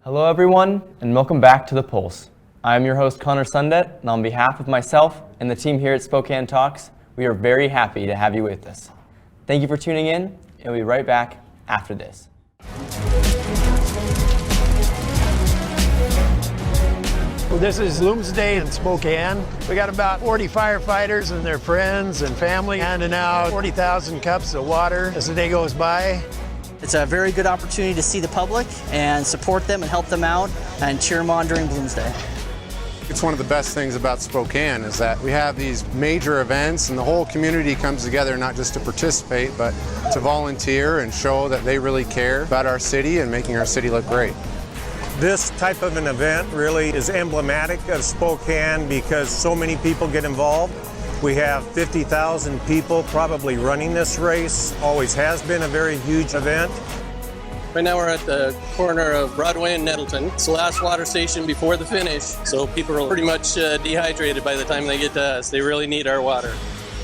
Hello everyone, and welcome back to The Pulse. I am your host Connor Sundet, and on behalf of myself and the team here at Spokane Talks, we are very happy to have you with us. Thank you for tuning in, and we'll be right back after this. This is Looms Day in Spokane. We got about 40 firefighters and their friends and family handing out 40,000 cups of water as the day goes by. It's a very good opportunity to see the public and support them and help them out and cheer them on during Bloomsday. It's one of the best things about Spokane is that we have these major events and the whole community comes together not just to participate but to volunteer and show that they really care about our city and making our city look great. This type of an event really is emblematic of Spokane because so many people get involved. We have 50,000 people probably running this race. Always has been a very huge event. Right now we're at the corner of Broadway and Nettleton. It's the last water station before the finish, so people are pretty much dehydrated by the time they get to us. They really need our water.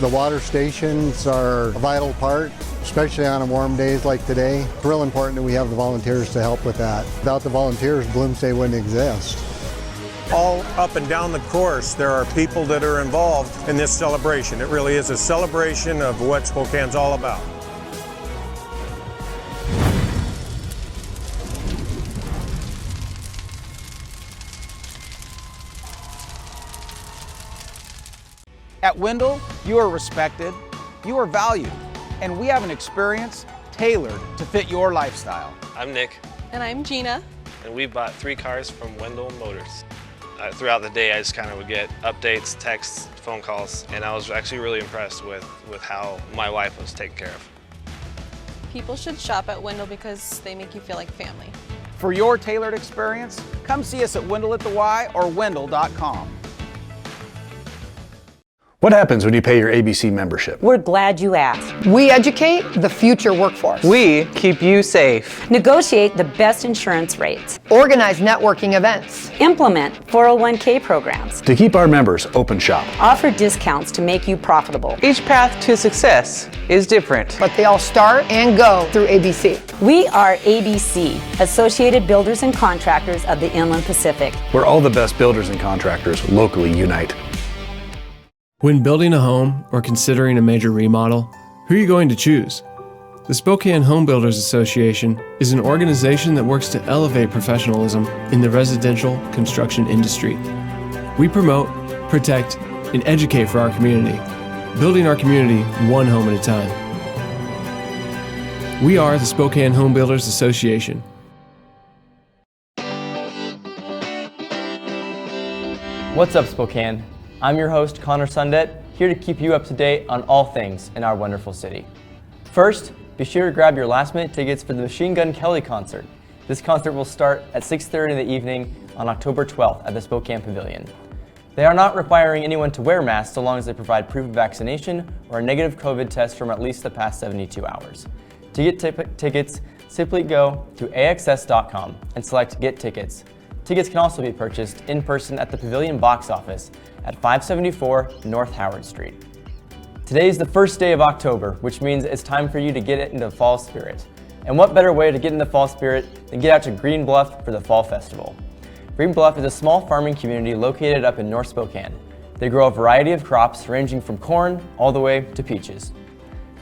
The water stations are a vital part, especially on warm days like today. It's real important that we have the volunteers to help with that. Without the volunteers, Bloomsday wouldn't exist. All up and down the course, there are people that are involved in this celebration. It really is a celebration of what Spokane's all about. At Wendell, you are respected, you are valued, and we have an experience tailored to fit your lifestyle. I'm Nick. And I'm Gina. And we bought 3 cars from Wendell Motors. Throughout the day, I just kind of would get updates, texts, phone calls, and I was actually really impressed with how my wife was taken care of. People should shop at Wendell because they make you feel like family. For your tailored experience, come see us at Wendell at the Y or Wendell.com. What happens when you pay your ABC membership? We're glad you asked. We educate the future workforce. We keep you safe. Negotiate the best insurance rates. Organize networking events. Implement 401k programs. To keep our members open shop. Offer discounts to make you profitable. Each path to success is different. But they all start and go through ABC. We are ABC, Associated Builders and Contractors of the Inland Pacific. Where all the best builders and contractors locally unite. When building a home or considering a major remodel, who are you going to choose? The Spokane Home Builders Association is an organization that works to elevate professionalism in the residential construction industry. We promote, protect, and educate for our community, building our community one home at a time. We are the Spokane Home Builders Association. What's up, Spokane? I'm your host, Connor Sundet, here to keep you up to date on all things in our wonderful city. First, be sure to grab your last-minute tickets for the Machine Gun Kelly concert. This concert will start at 6:30 in the evening on October 12th at the Spokane Pavilion. They are not requiring anyone to wear masks so long as they provide proof of vaccination or a negative COVID test from at least the past 72 hours. To get tickets, simply go to axs.com and select Get Tickets. Tickets can also be purchased in person at the Pavilion box office at 574 North Howard Street. Today is the first day of October, which means it's time for you to get into fall spirit. And what better way to get into fall spirit than get out to Green Bluff for the Fall Festival. Green Bluff is a small farming community located up in North Spokane. They grow a variety of crops ranging from corn all the way to peaches.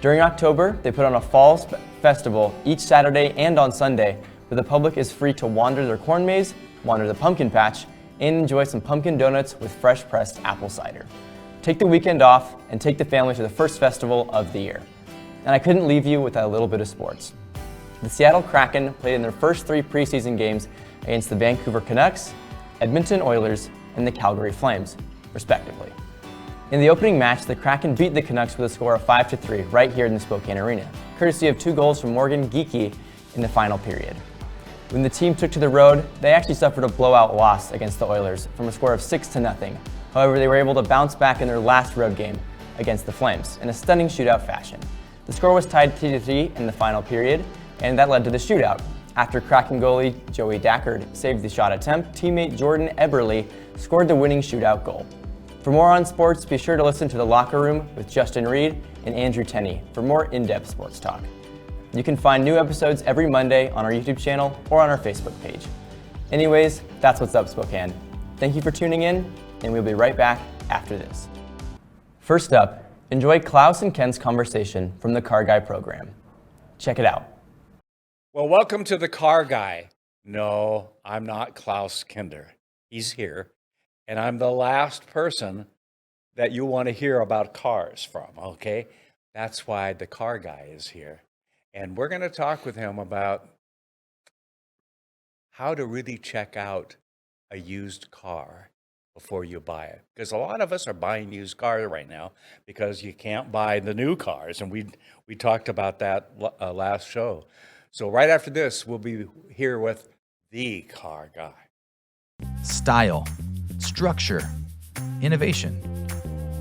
During October, they put on a fall festival each Saturday and on Sunday, where the public is free to wander their corn maze, wander the pumpkin patch, and enjoy some pumpkin donuts with fresh pressed apple cider. Take the weekend off and take the family to the first festival of the year. And I couldn't leave you without a little bit of sports. The Seattle Kraken played in their first 3 preseason games against the Vancouver Canucks, Edmonton Oilers, and the Calgary Flames, respectively. In the opening match, the Kraken beat the Canucks with a score of 5-3 right here in the Spokane Arena, courtesy of 2 goals from Morgan Geekie in the final period. When the team took to the road, they actually suffered a blowout loss against the Oilers from a score of 6-0. However, they were able to bounce back in their last road game against the Flames in a stunning shootout fashion. The score was tied 3-3 in the final period, and that led to the shootout. After Kraken goalie Joey Dackard saved the shot attempt, teammate Jordan Eberle scored the winning shootout goal. For more on sports, be sure to listen to The Locker Room with Justin Reed and Andrew Tenney for more in-depth sports talk. You can find new episodes every Monday on our YouTube channel or on our Facebook page. Anyways, that's what's up, Spokane. Thank you for tuning in, and we'll be right back after this. First up, enjoy Klaus and Kent's conversation from the Car Guy program. Check it out. Well, welcome to the Car Guy. No, I'm not Klaus Kinder. He's here. And I'm the last person that you want to hear about cars from, okay? That's why the Car Guy is here. And we're going to talk with him about how to really check out a used car before you buy it. Because a lot of us are buying used cars right now because you can't buy the new cars. And we talked about that last show. So right after this, we'll be here with the Car Guy. Style, structure, innovation.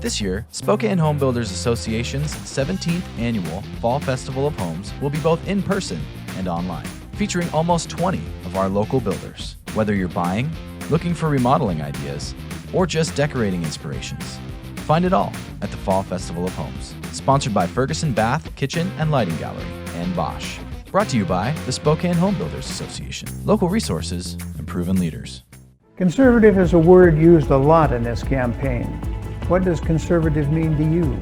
This year, Spokane Home Builders Association's 17th annual Fall Festival of Homes will be both in person and online, featuring almost 20 of our local builders. Whether you're buying, looking for remodeling ideas, or just decorating inspirations, find it all at the Fall Festival of Homes. Sponsored by Ferguson Bath, Kitchen, and Lighting Gallery, and Bosch. Brought to you by the Spokane Home Builders Association. Local resources and proven leaders. Conservative is a word used a lot in this campaign. What does conservative mean to you?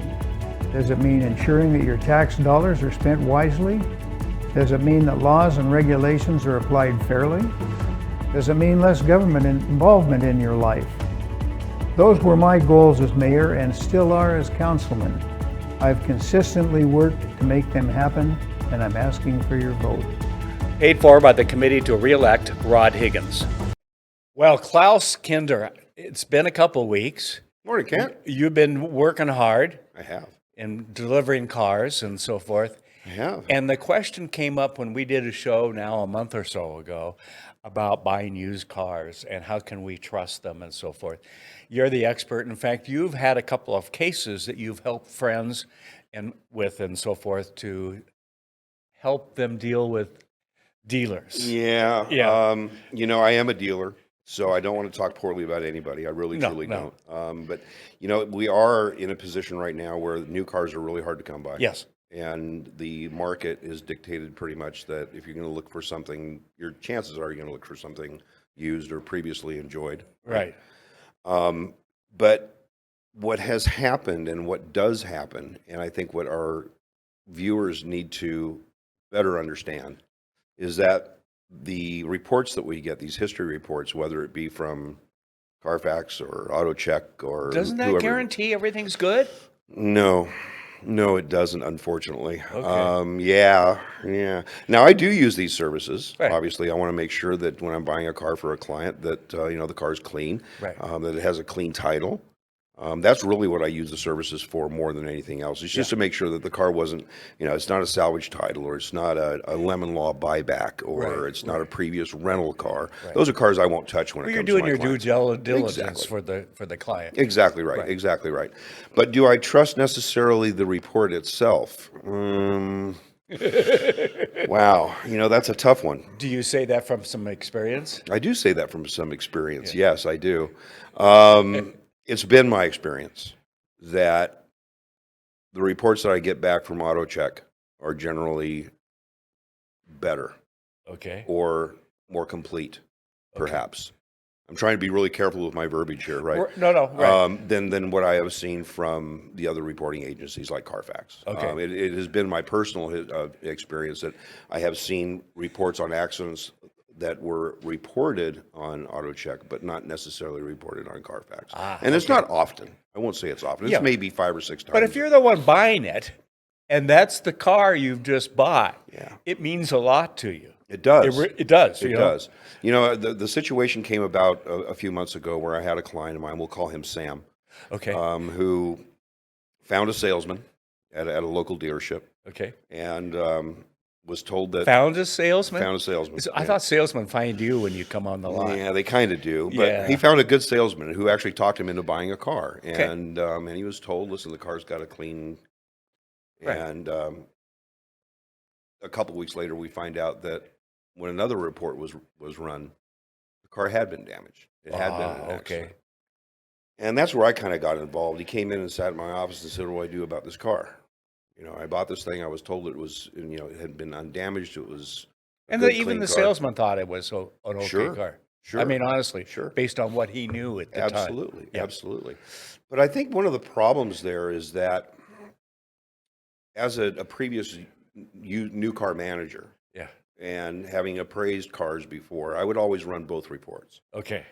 Does it mean ensuring that your tax dollars are spent wisely? Does it mean that laws and regulations are applied fairly? Does it mean less government involvement in your life? Those were my goals as mayor and still are as councilman. I've consistently worked to make them happen, and I'm asking for your vote. Paid for by the committee to re-elect Rod Higgins. Well, Klaus Kinder, it's been a couple weeks. Morning, Kent. You've been working hard. I have. In delivering cars and so forth. I have. And the question came up when we did a show now a month or so ago about buying used cars and how can we trust them and so forth. You're the expert. In fact, you've had a couple of cases that you've helped friends and so forth to help them deal with dealers. Yeah. Yeah. I am a dealer. So I don't want to talk poorly about anybody. I really, truly don't. But, we are in a position right now where new cars are really hard to come by. Yes. And the market is dictated pretty much that if you're going to look for something, your chances are you're going to look for something used or previously enjoyed. Right. But what has happened and what does happen, and I think what our viewers need to better understand, is that the reports that we get, these history reports, whether it be from Carfax or AutoCheck or doesn't that whoever, guarantee everything's good? No, it doesn't, unfortunately. Okay. Yeah. Now, I do use these services. Right. Obviously, I want to make sure that when I'm buying a car for a client that, the car's clean, right. That it has a clean title. That's really what I use the services for more than anything else. It's just to make sure that the car wasn't, it's not a salvage title, or it's not a lemon law buyback, or it's not a previous rental car. Right. Those are cars I won't touch when it comes to my You're doing your due diligence Exactly. for the client. Exactly right. Exactly right. But do I trust necessarily the report itself? Wow. That's a tough one. Do you say that from some experience? I do say that from some experience. Yeah. Yes, I do. It's been my experience that the reports that I get back from AutoCheck are generally better. Okay. Or more complete, perhaps. I'm trying to be really careful with my verbiage here, right? No, right. Than what I have seen from the other reporting agencies like Carfax. Okay. It has been my personal experience that I have seen reports on accidents that were reported on AutoCheck, but not necessarily reported on Carfax. And it's not often. I won't say it's often. It's maybe 5 or 6 times. But if you're the one buying it, and that's the car you've just bought, it means a lot to you. It does. It does. It does. The situation came about a few months ago where I had a client of mine, we'll call him Sam, okay, who found a salesman at a local dealership. Okay. And was told that... Found a salesman? Found a salesman. I thought salesmen find you when you come on the line. Yeah, they kind of do. But he found a good salesman who actually talked him into buying a car. Okay. And he was told, listen, the car's got a clean... Right. And a couple weeks later, we find out that when another report was run, the car had been damaged. It had been an accident. And that's where I kind of got involved. He came in and sat in my office and said, what do I do about this car? I bought this thing. I was told it was, it had been undamaged. It was And even the salesman thought it was an okay car. Sure. I mean, honestly, Sure. based on what he knew at the time. Absolutely, absolutely. But I think one of the problems there is that as a previous new car manager, Yeah. and having appraised cars before, I would always run both reports. Okay.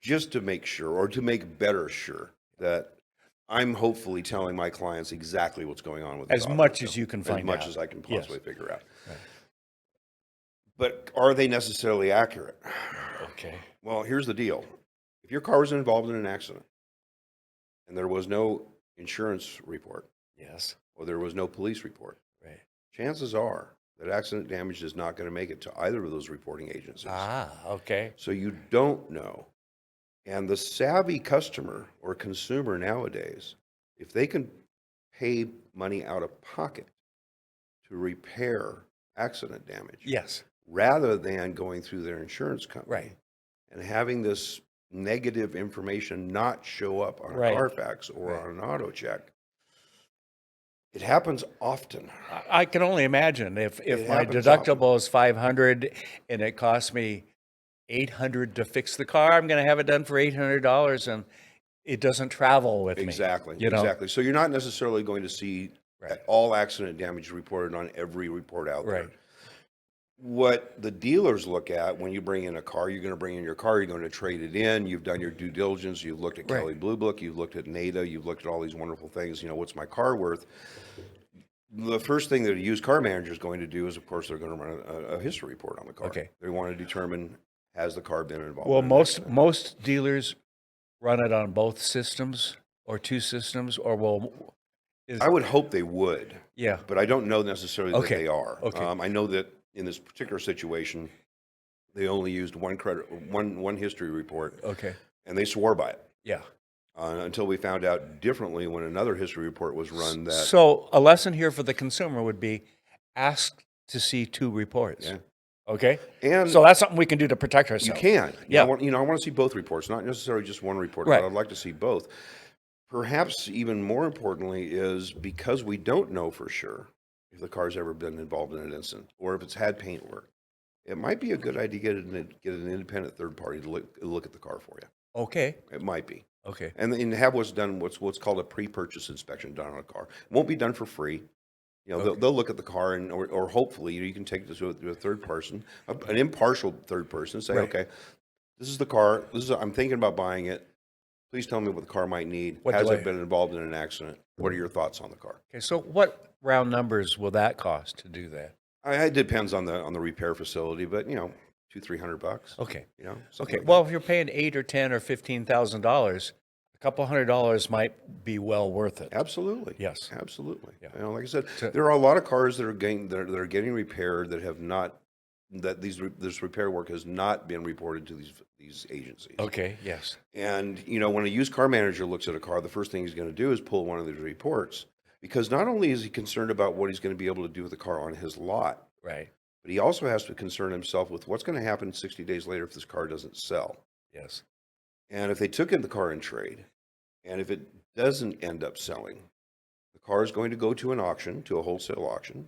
Just to make sure, or to make better sure, that I'm hopefully telling my clients exactly what's going on with the As much as you can find out. as much as I can Yes. possibly figure out. Right. But are they necessarily accurate? Okay. Well, here's the deal. If your car was involved in an accident and there was no insurance report, Yes. or there was no police report, Right. chances are that accident damage is not going to make it to either of those reporting agencies. Ah, okay. So you don't know. And the savvy customer or consumer nowadays, if they can pay money out of pocket to repair accident damage, Yes. rather than going through their insurance company, Right. and having this negative information not show up on a Right. Carfax or Right. on an auto check, it happens often. I can only imagine if It my happens deductible is $500 and it costs me $800 to fix the car, I'm going to have it done for $800 and it doesn't travel with Exactly. me. You know? Exactly. So you're not necessarily going to see all accident damage reported on every report out there. Right. What the dealers look at when you bring in a car, you're going to bring in your car, you're going to trade it in, you've done your due diligence, you've looked at Right. Kelley Blue Book, you've looked at NADA, you've looked at all these wonderful things, what's my car worth? The first thing that a used car manager is going to do is, of course, they're going to run a history report on the car. Okay. They want to determine, has the car been involved? Well, in an most accident? most dealers run it on both systems or two systems, or will. I would hope they would. Yeah. But I don't know necessarily that Okay. they are. Okay. I know that in this particular situation, they only used one history report. Okay. And they swore by it. Yeah. Until we found out differently when another history report was run that. So a lesson here for the consumer would be ask to see two reports. Yeah. Okay. And so that's something we can do to protect ourselves. You can. Yeah. I want to see both reports, not necessarily just one report, Right. but I'd like to see both. Perhaps even more importantly is because we don't know for sure if the car's ever been involved in an incident or if it's had paint work, it might be a good idea to get an independent third party to look at the car for you. Okay. It might be. Okay. And have what's called a pre-purchase inspection done on a car. It won't be done for free. Okay. They'll look at the car or hopefully you can take this to a third person, an impartial third person, and say, Right. okay, this is the car. I'm thinking about buying it. Please tell me what the car might need. What Has do it been involved in an accident? What are your thoughts on the car? Okay. So what round numbers will that cost to do that? It depends on the repair facility, but $200-300. Okay. something Okay. like Well, if you're paying $8,000 or $10,000 or $15,000, a couple $100 might be well worth it. Absolutely. Yes. Absolutely. Yeah. Like I said, there are a lot of cars that are getting repaired that have not. This repair work has not been reported to these agencies. Okay. Yes. And when a used car manager looks at a car, the first thing he's going to do is pull one of these reports, because not only is he concerned about what he's going to be able to do with the car on his lot, Right. but he also has to concern himself with what's going to happen 60 days later if this car doesn't sell. Yes. And if they took in the car in trade, and if it doesn't end up selling, the car is going to go to an auction, to a wholesale auction.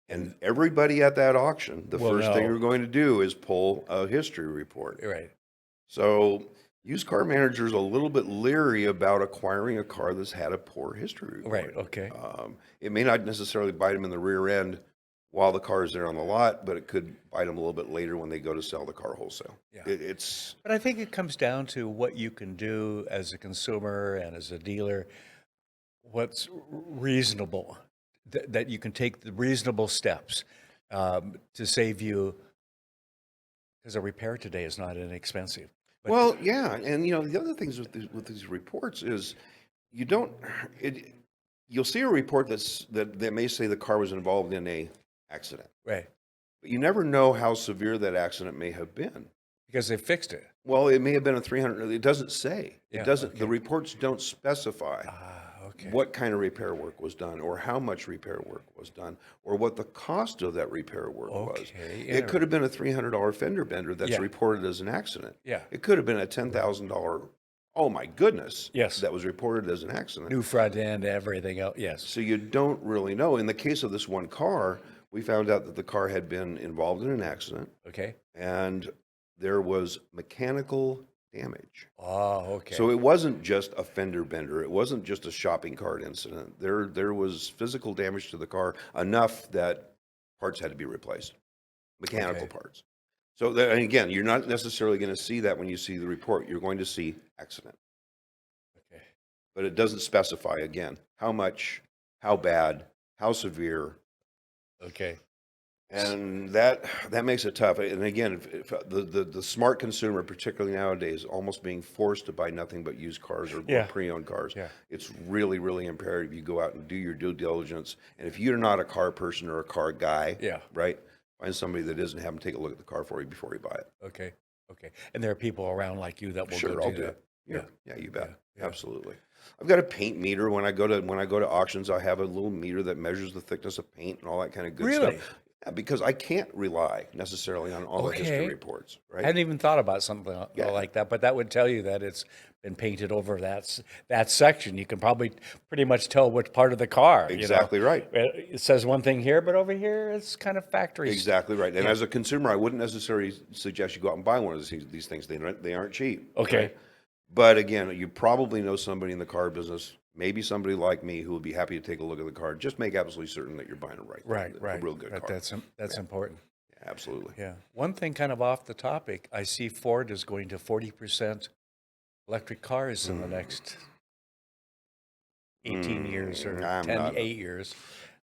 And everybody at that auction, the Will first thing know. we're going to do is pull a history report. Right. So used car managers are a little bit leery about acquiring a car that's had a poor history report. Right. Okay. It may not necessarily bite them in the rear end while the car is there on the lot, but it could bite them a little bit later when they go to sell the car wholesale. Yeah. It's But I think it comes down to what you can do as a consumer and as a dealer, what's reasonable, that you can take the reasonable steps to save you, because a repair today is not inexpensive. But well, yeah, and the other things with these reports is you'll see a report that may say the car was involved in a accident, right, but you never know how severe that accident may have been because they fixed it. Well, it may have been a 300. It doesn't say. Yeah, It doesn't. okay. The reports don't specify Okay. what kind of repair work was done, or how much repair work was done, or what the cost of that repair work was. Okay, It could have been a $300 fender bender that's Yeah. reported as an accident. Yeah. It could have been a $10,000. Oh my goodness. Yes. That was reported as an accident. New front end, everything else. Yes. So you don't really know. In the case of this one car, we found out that the car had been involved in an accident. Okay. And there was mechanical damage. Oh, okay. So it wasn't just a fender bender. It wasn't just a shopping cart incident. There was physical damage to the car, enough that parts had to be replaced, mechanical parts. So that, and again, you're not necessarily going to see that when you see the report. You're going to see accident. Okay. But it doesn't specify, again, how much, how bad, how severe. Okay. And that makes it tough. And again, if the smart consumer, particularly nowadays, almost being forced to buy nothing but used cars or pre-owned cars. Yeah. It's really, really imperative you go out and do your due diligence. And if you're not a car person or a car guy, right, find somebody that is and have them take a look at the car for you before you buy it. Okay. Okay. And there are people around like you that will Sure, go I'll do do that. it. Yeah, you bet. Absolutely. I've got a paint meter. When I go to auctions, I have a little meter that measures the thickness of paint and all that kind of good Really? stuff. Yeah, because I can't rely necessarily on all the history reports, right? I hadn't even thought about something like that, but that would tell you that it's been painted over that section. You can probably pretty much tell which part of the car. Exactly right. It says one thing here, but over here it's kind of factory. Exactly right. And as a consumer, I wouldn't necessarily suggest you go out and buy one of these things. They aren't cheap. Okay. Right? But again, you probably know somebody in the car business, maybe somebody like me, who would be happy to take a look at the car. Just make absolutely certain that you're buying a a real good car. That's important. Yeah, absolutely. Yeah. One thing kind of off the topic, I see Ford is going to 40% electric cars in the next 18 years or 8 years.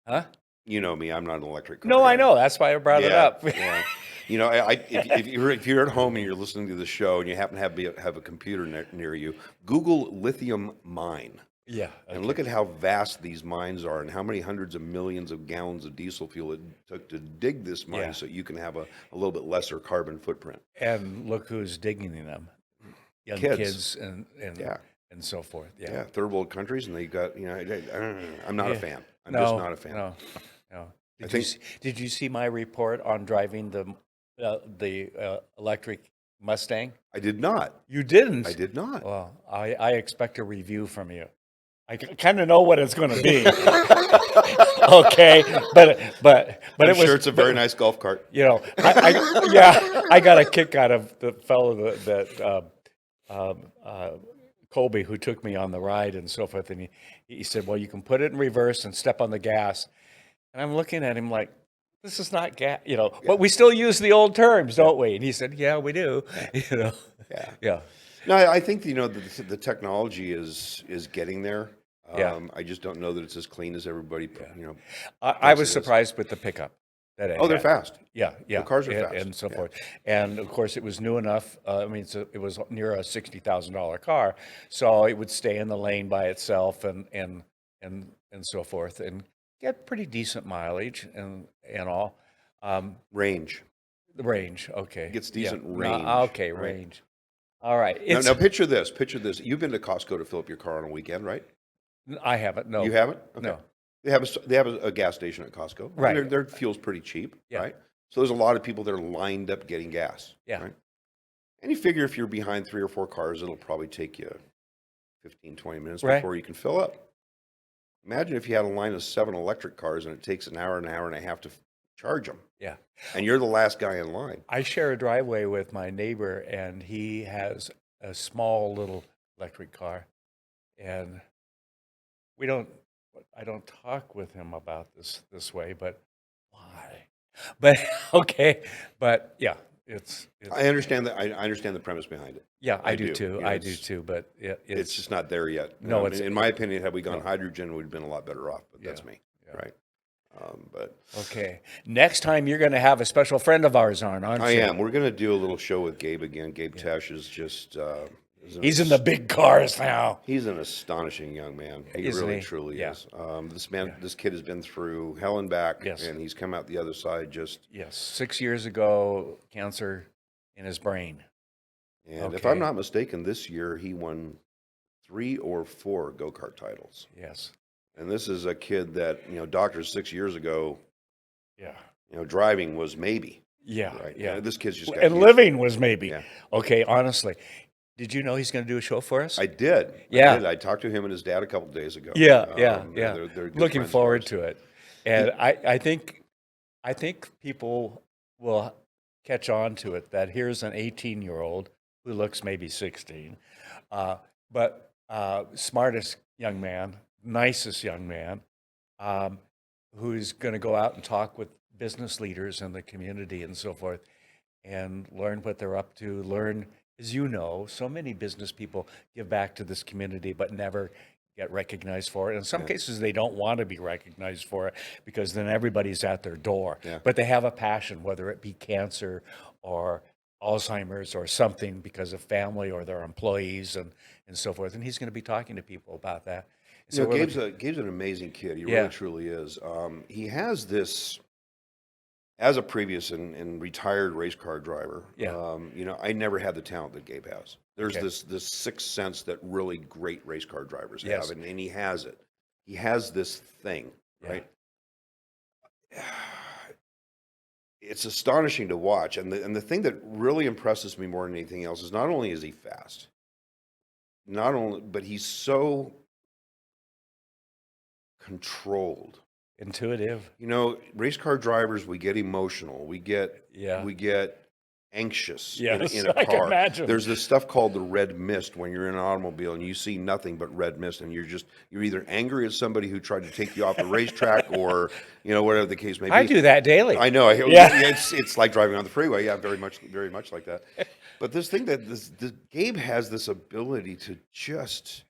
Huh? You know me, I'm not an electric car No, guy. I know. That's why I brought it up. Yeah. You know, if you're at home and you're listening to the show and you happen to have a computer near you, Google lithium mine. Yeah. And look at how vast these mines are and how many hundreds of millions of gallons of diesel fuel it took to dig this mine so you can have a little bit lesser carbon footprint. And look who's digging in them. Young kids and so forth. Yeah, third world countries, and they got, I'm not a fan. I'm No, just not a fan. No. Did you see my report on driving the electric Mustang? I did not. You didn't? I did not. Well, I expect a review from you. I kind of know what it's going to be. Okay, but I'm it was. Sure, it's a very nice golf cart. You know, I got a kick out of the fellow that Colby, who took me on the ride and so forth, and he said, "Well, you can put it in reverse and step on the gas." And I'm looking at him like, this is not gas, but we still use the old terms, don't we? And he said, yeah, we do, Yeah. No, I think, the technology is getting there. I just don't know that it's as clean as everybody, I was surprised with the pickup. They're fast. Yeah. The cars are fast. And so forth. And of course, it was new enough. It was near a $60,000 car, so it would stay in the lane by itself and so forth, and get pretty decent mileage and all. Range. The range, okay. It gets decent range. Okay, right. Range. All right. Now picture this. You've been to Costco to fill up your car on a weekend, right? I haven't. No. You haven't? Okay. No. They have a gas station at Costco. Right. Their fuel's pretty cheap, right? So there's a lot of people that are lined up getting gas. Yeah. Right? And you figure if you're behind 3 or 4 cars, it'll probably take you 15, 20 minutes before you can fill up. Imagine if you had a line of 7 electric cars and it takes an hour and a half to charge them. Yeah. And you're the last guy in line. I share a driveway with my neighbor, and he has a small little electric car. And I don't talk with him about this way, but why? But okay. But yeah, it's I understand that. I understand the premise behind it. Yeah, I do too. I do too. But it's just not there yet. No, in my opinion, had we gone hydrogen, we'd been a lot better off. But that's me, right? But okay. Next time you're going to have a special friend of ours on, aren't you? I am. We're going to do a little show with Gabe again. Gabe Tesh is just. He's in the big cars now. He's an astonishing young man. He really, truly is. This kid has been through hell and back, and he's come out the other side just. Yes, 6 years ago, cancer in his brain. And if I'm not mistaken, this year he won 3 or 4 go-kart titles. Yes. And this is a kid that, doctors 6 years ago, driving was maybe. Yeah, right? yeah. This kid's just got and years. living was maybe. Yeah. Okay, honestly. Did you know he's going to do a show for us? I did. Yeah. I talked to him and his dad a couple of days ago. Yeah. They're good Looking friends forward of to it. And I think people will catch on to it that here's an 18-year-old who looks maybe 16, but smartest young man, nicest young man, who's going to go out and talk with business leaders in the community and so forth and learn what they're up to, learn, as you know, so many business people give back to this community but never get recognized for it. In some cases, they don't want to be recognized for it because then everybody's at their door. But they have a passion, whether it be cancer or Alzheimer's or something because of family or their employees and so forth. And he's going to be talking to people about that. So Gabe's an amazing kid. He really truly is. He has this, as a previous and retired race car driver, I never had the talent that Gabe has. There's this sixth sense that really great race car drivers have, and he has it. He has this thing, right? It's astonishing to watch, and the thing that really impresses me more than anything else is not only is he fast, but he's so controlled, intuitive. Race car drivers, we get emotional, we get anxious in a car. Imagine. There's this stuff called the red mist when you're in an automobile and you see nothing but red mist, and you're either angry at somebody who tried to take you off the racetrack or whatever the case may be. I do that daily. I know. It's like driving on the freeway. Yeah, very much like that. But this thing that Gabe has this ability to just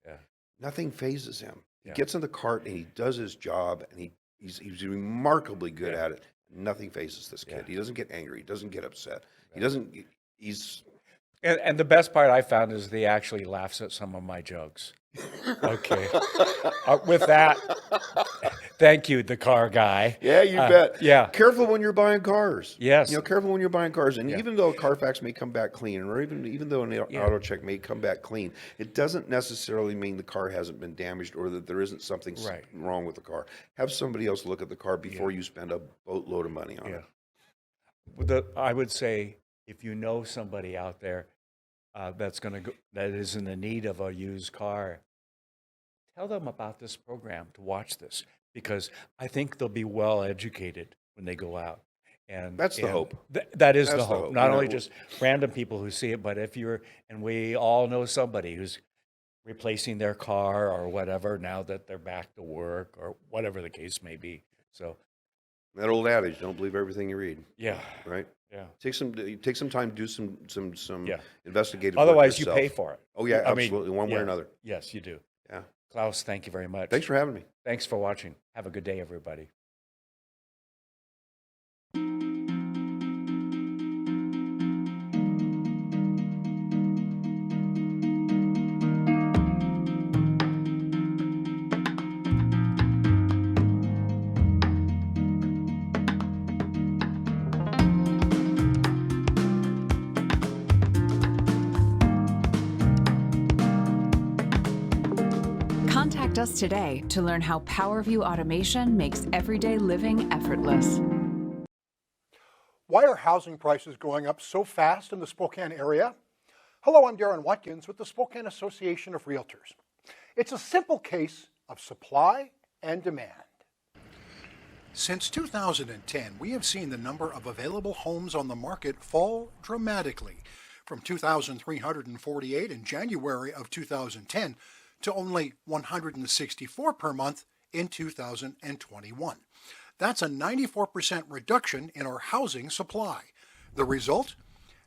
nothing phases him. He gets in the cart and he does his job, and he's remarkably good at it. Nothing phases this kid. He doesn't get angry. He doesn't get upset. He doesn't. And the best part I found is he actually laughs at some of my jokes. Okay. With that, thank you, the car guy. Yeah, you bet. Yeah. Careful when you're buying cars. Yes. Careful when you're buying cars. And even though Carfax may come back clean, or even though an auto check may come back clean, it doesn't necessarily mean the car hasn't been damaged or that there isn't something wrong with the car. Have somebody else look at the car before you spend a boatload of money on it. I would say, if you know somebody out there that is in the need of a used car, tell them about this program to watch this, because I think they'll be well educated when they go out. And that's the hope. That is the hope. Not only just random people who see it, but we all know somebody who's replacing their car or whatever now that they're back to work or whatever the case may be. So that old adage, don't believe everything you read. Yeah. Right? Yeah. Take some time to do some investigative Otherwise, work you yourself. pay for it. Oh, yeah, absolutely. One way or another. Yes, you do. Yeah. Klaus, thank you very much. Thanks for having me. Thanks for watching. Have a good day, everybody. Contact us today to learn how PowerView automation makes everyday living effortless. Why are housing prices going up so fast in the Spokane area? Hello, I'm Darren Watkins with the Spokane Association of Realtors. It's a simple case of supply and demand. Since 2010, we have seen the number of available homes on the market fall dramatically, from 2,348 in January of 2010 to only 164 per month in 2021. That's a 94% reduction in our housing supply. The result?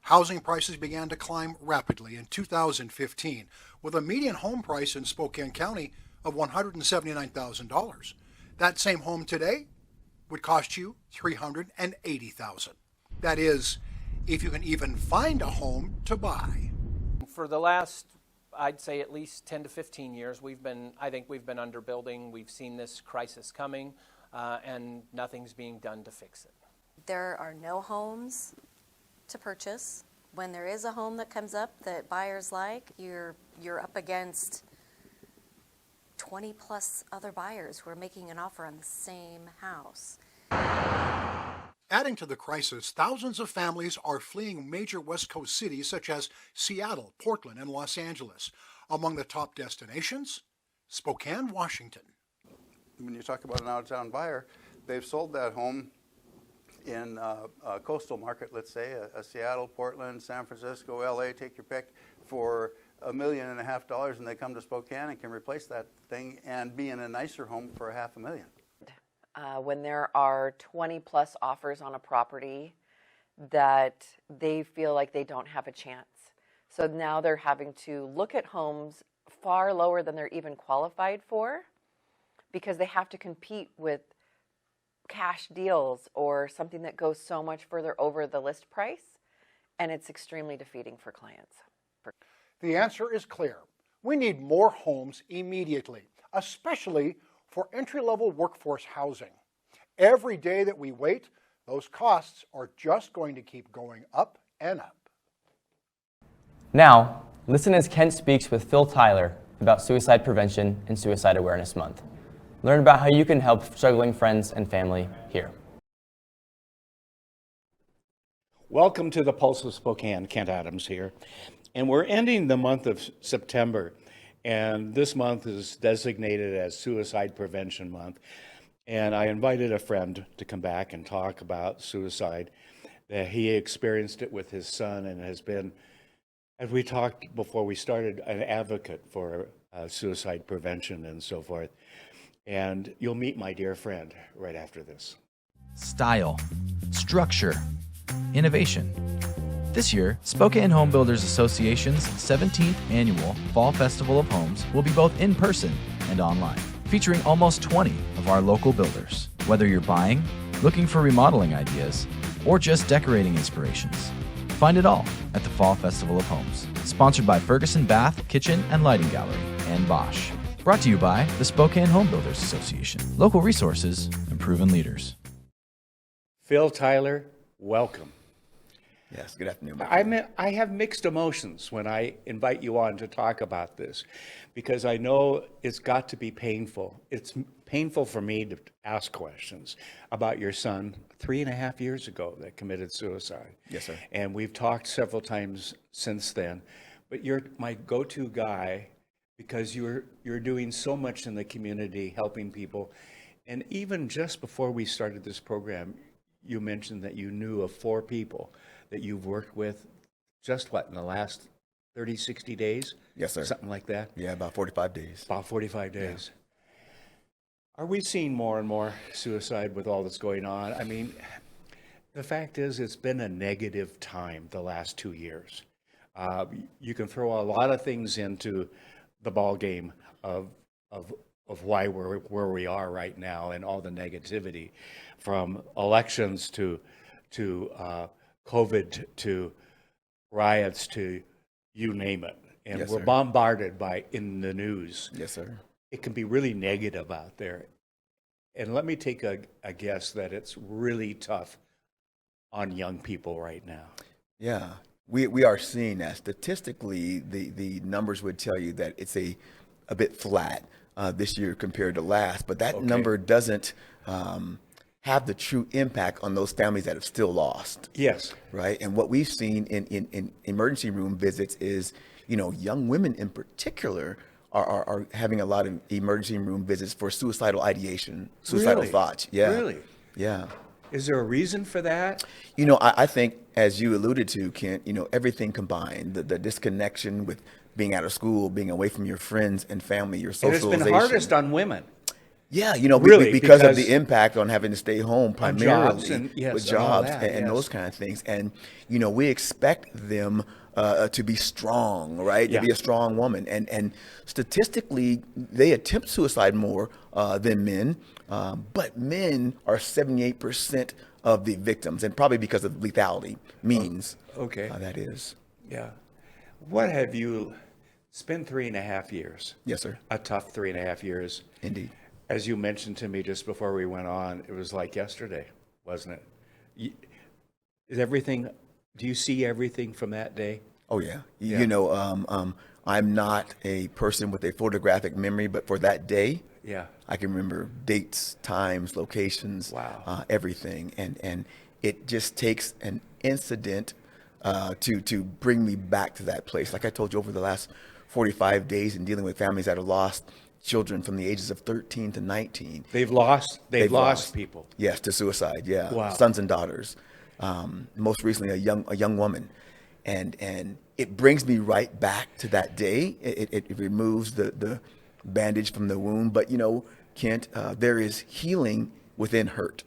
Housing prices began to climb rapidly in 2015, with a median home price in Spokane County of $179,000. That same home today would cost you $380,000. That is, if you can even find a home to buy. For the last, I'd say at least 10 to 15 years, I think we've been underbuilding. We've seen this crisis coming, and nothing's being done to fix it. There are no homes to purchase. When there is a home that comes up that buyers like, you're up against 20 plus other buyers who are making an offer on the same house. Adding to the crisis, thousands of families are fleeing major West Coast cities such as Seattle, Portland, and Los Angeles. Among the top destinations, Spokane, Washington. When you talk about an out-of-town buyer, they've sold that home in a coastal market, let's say, a Seattle, Portland, San Francisco, LA, take your pick, for $1.5 million, and they come to Spokane and can replace that thing and be in a nicer home for $500,000. When there are 20 plus offers on a property, that they feel like they don't have a chance. So now they're having to look at homes far lower than they're even qualified for, because they have to compete with cash deals or something that goes so much further over the list price, and it's extremely defeating for clients. The answer is clear. We need more homes immediately, especially for entry-level workforce housing. Every day that we wait, those costs are just going to keep going up and up. Now, listen as Kent speaks with Phil Tyler about suicide prevention and Suicide Awareness Month. Learn about how you can help struggling friends and family here. Welcome to the Pulse of Spokane. Kent Adams here. And we're ending the month of September, and this month is designated as Suicide Prevention Month. And I invited a friend to come back and talk about suicide. That he experienced it with his son and has been, as we talked before we started, an advocate for suicide prevention and so forth. And you'll meet my dear friend right after this. Style, structure, innovation. This year, Spokane Home Builders Association's 17th annual Fall Festival of Homes will be both in person and online, featuring almost 20 of our local builders. Whether you're buying, looking for remodeling ideas, or just decorating inspirations, find it all at the Fall Festival of Homes. Sponsored by Ferguson Bath, Kitchen and Lighting Gallery, and Bosch. Brought to you by the Spokane Home Builders Association. Local resources and proven leaders. Phil Tyler, welcome. Yes, good afternoon. I have mixed emotions when I invite you on to talk about this, because I know it's got to be painful. It's painful for me to ask questions about your son 3.5 years ago that committed suicide. Yes, sir. And we've talked several times since then, but you're my go-to guy because you're doing so much in the community, helping people. And even just before we started this program, you mentioned that you knew of 4 people that you've worked with just what, in the last 30, 60 days? Yes, sir. Something like that? Yeah, about 45 days. About 45 days. Yeah. Are we seeing more and more suicide with all that's going on? I mean, the fact is it's been a negative time the last 2 years. You can throw a lot of things into the ball game of why we're where we are right now and all the negativity, from elections to COVID to riots to you name it. And yes, we're sir. bombarded by in the news. Yes, sir. It can be really negative out there. And let me take a guess that it's really tough on young people right now. Yeah, we are seeing that. Statistically, the numbers would tell you that it's a bit flat this year compared to last, but that number doesn't have the true impact on those families that have still lost. Yes. Right? And what we've seen in emergency room visits is, young women in particular are having a lot of emergency room visits for suicidal ideation, suicidal Really? thoughts. Yeah. Really? Yeah. Is there a reason for that? I think, as you alluded to, Kent, everything combined, the disconnection with being out of school, being away from your friends and family, your socialization. And it's been hardest on women. Yeah, really, because of the impact on having to stay home primarily with jobs and those kind of things. And, we expect them to be strong, right? Yeah. To be a strong woman. And statistically, they attempt suicide more than men, but men are 78% of the victims, and probably because of lethality means that is. Yeah. What have you, it's been 3.5 years. Yes, sir. A tough 3.5 years. Indeed. As you mentioned to me just before we went on, it was like yesterday, wasn't it? Is everything, do you see everything from that day? Oh, yeah. Yeah. I'm not a person with a photographic memory, but for that day, yeah, I can remember dates, times, locations, everything. And it just takes an incident to bring me back to that place. Like I told you, over the last 45 days and dealing with families that are lost, children from the ages of 13 to 19. They've lost people. Yes, to suicide. Yeah, Wow. Sons and daughters. Most recently, a young woman, and it brings me right back to that day. It removes the bandage from the wound, but Kent, there is healing within hurt,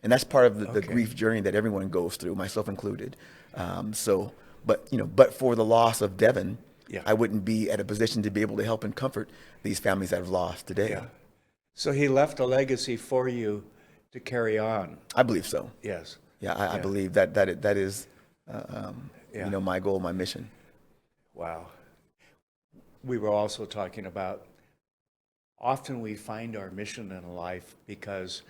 and that's part of the grief journey that everyone goes through, myself included. But for the loss of Devin, I wouldn't be at a position to be able to help and comfort these families that have lost today. Yeah. So he left a legacy for you to carry on. I believe so. Yes. Yeah, I believe that is, my goal, my mission. Wow. We were also talking about often we find our mission in life because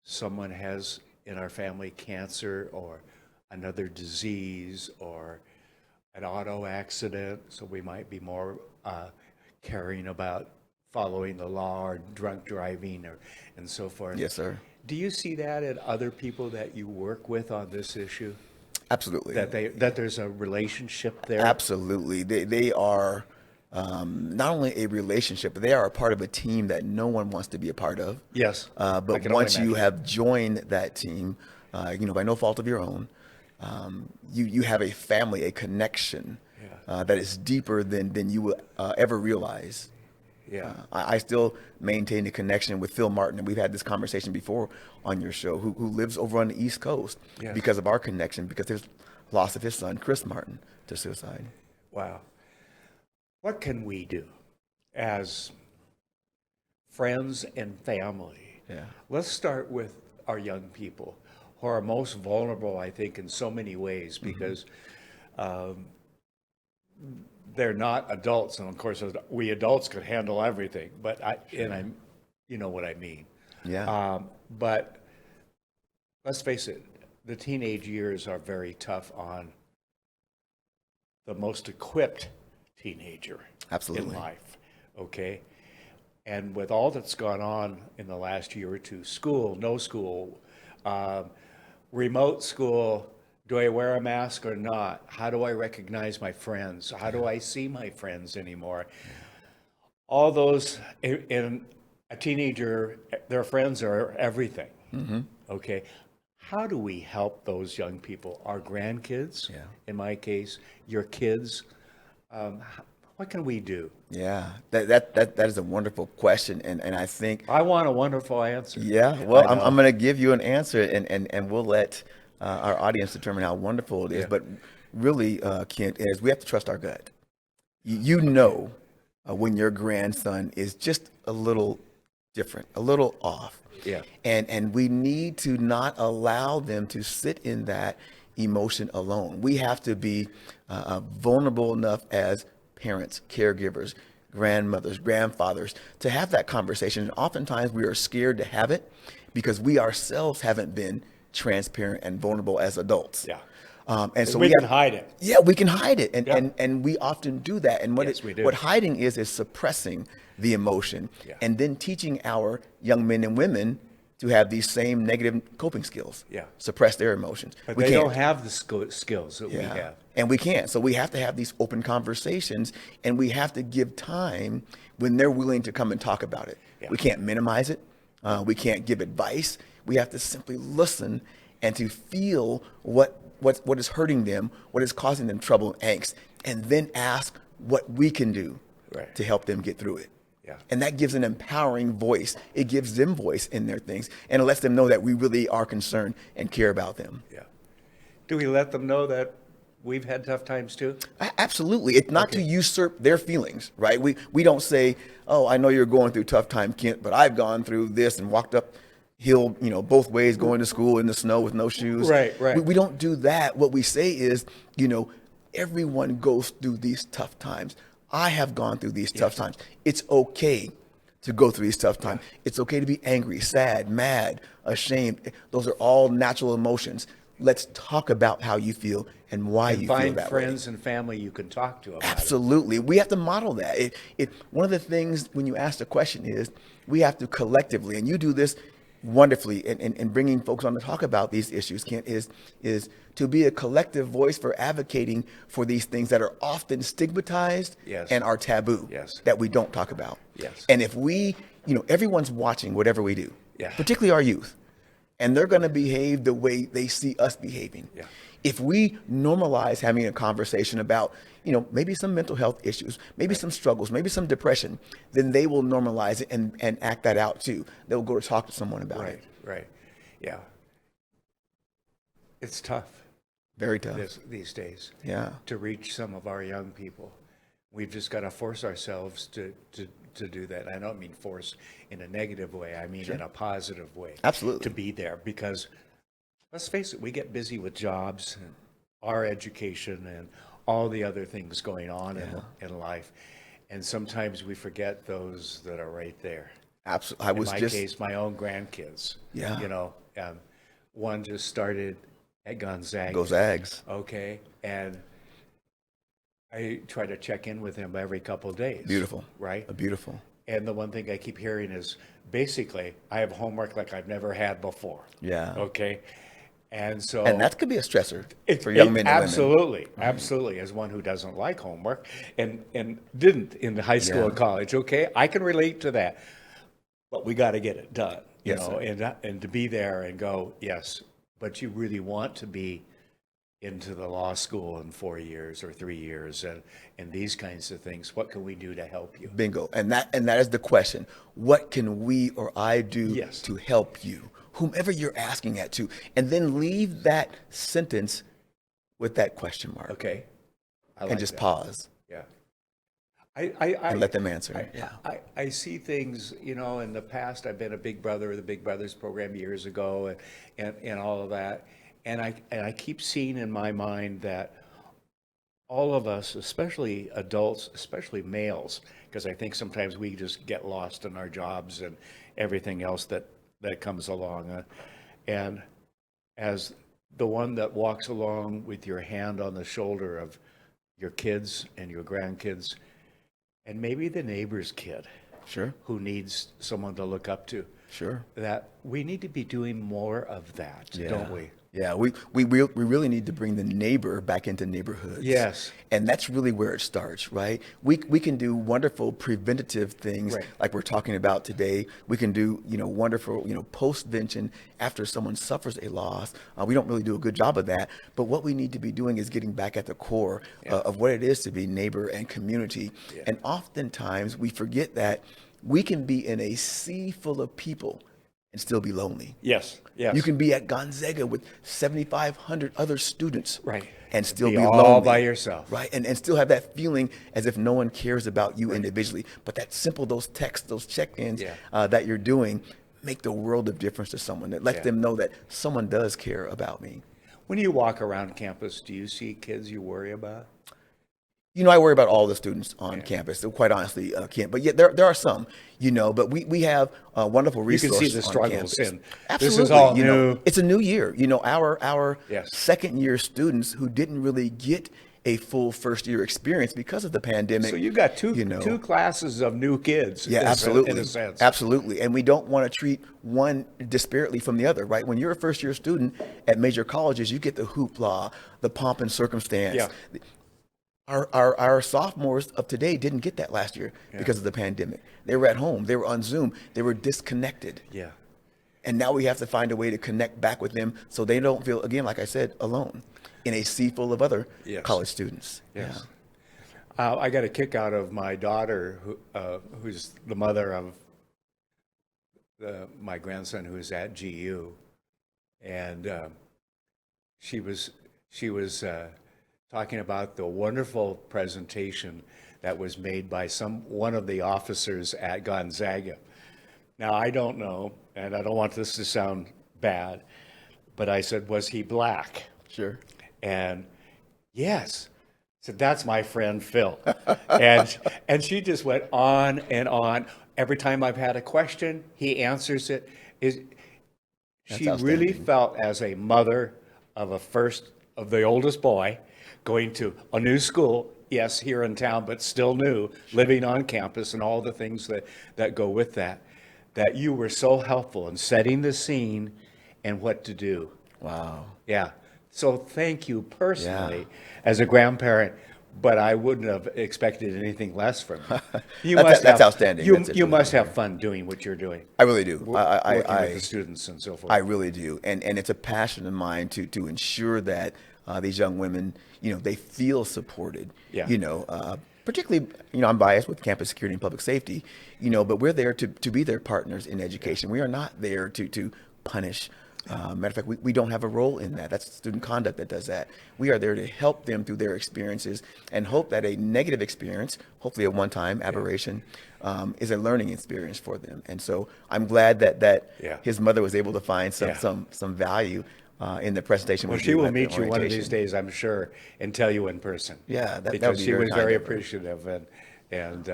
someone has in our family cancer or another disease or an auto accident, so we might be more caring about following the law or drunk driving and so forth. Yes, sir. Do you see that in other people that you work with on this issue? Absolutely. That there's a relationship there? Absolutely. They are not only a relationship, but they are a part of a team that no one wants to be a part of. Yes. But once you have joined that team, by no fault of your own, you have a family, a connection that is deeper than you will ever realize. Yeah. I still maintain a connection with Phil Martin, and we've had this conversation before on your show, who lives over on the East Coast because of our connection, because of his loss of his son, Chris Martin, to suicide. Wow. What can we do as friends and family? Yeah. Let's start with our young people who are most vulnerable, I think, in so many ways because they're not adults, and of course, we adults could handle everything. But you know what I mean. Yeah. But let's face it, the teenage years are very tough on the most equipped teenager Absolutely. in life. Okay, and with all that's gone on in the last year or two, school, no school, remote school. Do I wear a mask or not? How do I recognize my friends? How do I see my friends anymore? All those in a teenager, their friends are everything. Mm-hmm. Okay. How do we help those young people? Our grandkids, in my case, your kids. What can we do? Yeah, that is a wonderful question, and I think I want a wonderful answer. Yeah, well, I'm going to give you an answer, and we'll let our audience determine how wonderful it is. But really, Kent, is we have to trust our gut. You know when your grandson is just a little different, a little off. Yeah. And we need to not allow them to sit in that emotion alone. We have to be vulnerable enough as parents, caregivers, grandmothers, grandfathers, to have that conversation. And oftentimes we are scared to have it because we ourselves haven't been transparent and vulnerable as adults. Yeah. And so we can hide it. Yeah, we can hide it. And we often do that. And Yes, we do. what hiding is suppressing the emotion and then teaching our young men and women to have these same negative coping skills. Yeah. Suppress their emotions. But we they can't. don't have the skills that we have. And we can't. So we have to have these open conversations, and we have to give time when they're willing to come and talk about it. Yeah. We can't minimize it. We can't give advice. We have to simply listen and to feel what is hurting them, what is causing them trouble and angst, and then ask what we can do to help them get through it. Yeah. And that gives an empowering voice. It gives them voice in their things, and it lets them know that we really are concerned and care about them. Yeah. Do we let them know that we've had tough times too? Absolutely. It's not to usurp their feelings, right? We don't say, oh, I know you're going through a tough time, Kent, but I've gone through this and walked up hill, both ways, going to school in the snow with no shoes. Right. We don't do that. What we say is, everyone goes through these tough times. I have gone through these tough times. It's okay to go through these tough times. It's okay to be angry, sad, mad, ashamed. Those are all natural emotions. Let's talk about how you feel and why you feel that way. Find friends and family you can talk to about Absolutely. We have to model that. One of the things when you ask the question is we have to collectively, and you do this wonderfully in bringing folks on to talk about these issues, Kent, is to be a collective voice for advocating for these things that are often stigmatized Yes. and are taboo, Yes. that we don't talk about. Yes. And if we, everyone's watching whatever we do, Yeah. particularly our youth, and they're going to behave the way they see us behaving. Yeah. If we normalize having a conversation about, maybe some mental health issues, maybe some struggles, maybe some depression, then they will normalize it and act that out too. They'll go to talk to someone about it. Right. Yeah. It's tough. Very tough. These days. Yeah. To reach some of our young people. We've just got to force ourselves to do that. I don't mean force in a negative way. I mean in a positive way. Absolutely. To be there, because let's face it, we get busy with jobs and our education and all the other things going on in life. And sometimes we forget those that are right there. Absolutely. In my case, my own grandkids. Yeah. One just started at Gonzaga. Go Zags. Okay. And I try to check in with him every couple of days. Beautiful. Right? Beautiful. And the one thing I keep hearing is basically, I have homework like I've never had before. Yeah. Okay. And so. And that could be a stressor for young men and absolutely, women. Absolutely. As one who doesn't like homework and didn't in high school and college. Okay. I can relate to that. But we got to get it done. You know, and to be there and go, yes, but you really want to be into the law school in 4 years or 3 years and these kinds of things. What can we do to help you? Bingo. And that is the question. What can we or I do to help you? Whomever you're asking that to. And then leave that sentence with that question mark. Okay. And just pause. Yeah. And let them answer. I see things, in the past. I've been a Big Brother, the Big Brothers program years ago, and all of that. And I keep seeing in my mind that all of us, especially adults, especially males, because I think sometimes we just get lost in our jobs and everything else that comes along. And as the one that walks along with your hand on the shoulder of your kids and your grandkids, and maybe the neighbor's kid, who needs someone to look up to, that we need to be doing more of that, don't we? Yeah, we really need to bring the neighbor back into neighborhoods. Yes. And that's really where it starts, right? We can do wonderful preventative things like we're talking about today. We can do, wonderful, postvention after someone suffers a loss. We don't really do a good job of that. But what we need to be doing is getting back at the core of what it is to be neighbor and community. Yeah. And oftentimes we forget that we can be in a sea full of people and still be lonely. Yes. You can be at Gonzaga with 7,500 other students, and still be all lonely, by yourself, and still have that feeling as if no one cares about you individually. But that simple, those texts, those check-ins that you're doing, make the world of difference to someone. That lets them know that someone does care about me. When you walk around campus, do you see kids you worry about? I worry about all the students on campus, so quite honestly, Kent. But yet there are some, but we have wonderful resources. You can see the struggles. And this is all new. It's a new year. Our second year students who didn't really get a full first year experience because of the pandemic. So you've got two classes of new kids. Yeah, absolutely. In a sense. Absolutely. And we don't want to treat one disparately from the other, right? When you're a first year student at major colleges, you get the hoopla, the pomp and circumstance. Yeah. Our sophomores of today didn't get that last year because of the pandemic. They were at home. They were on Zoom. They were disconnected. Yeah. And now we have to find a way to connect back with them so they don't feel, again, like I said, alone in a sea full of other college students. Yes. Yeah. I got a kick out of my daughter, who's the mother of my grandson who's at GU. And she was talking about the wonderful presentation that was made by one of the officers at Gonzaga. Now, I don't know, and I don't want this to sound bad, but I said, was he black? Sure. And yes. I said, that's my friend Phil. and she just went on and on. Every time I've had a question, he answers it. She really felt as a mother of the oldest boy, going to a new school, yes, here in town, but still new, living on campus and all the things that go with that. that you were so helpful in setting the scene and what to do. Wow. Yeah. So thank you personally as a grandparent, but I wouldn't have expected anything less from you. That's outstanding. You must have fun doing what you're doing. I really do. Working with the students and so forth. I really do. And it's a passion of mine to ensure that these young women, they feel supported. Yeah. Particularly, I'm biased with campus security and public safety, but we're there to be their partners in education. We are not there to punish. Matter of fact, we don't have a role in that. That's student conduct that does that. We are there to help them through their experiences and hope that a negative experience, hopefully a one-time aberration, is a learning experience for them. And so I'm glad that his mother was able to find some value in the presentation. Well, she will meet you one of these days, I'm sure, and tell you in person. Yeah, because she was very appreciative, and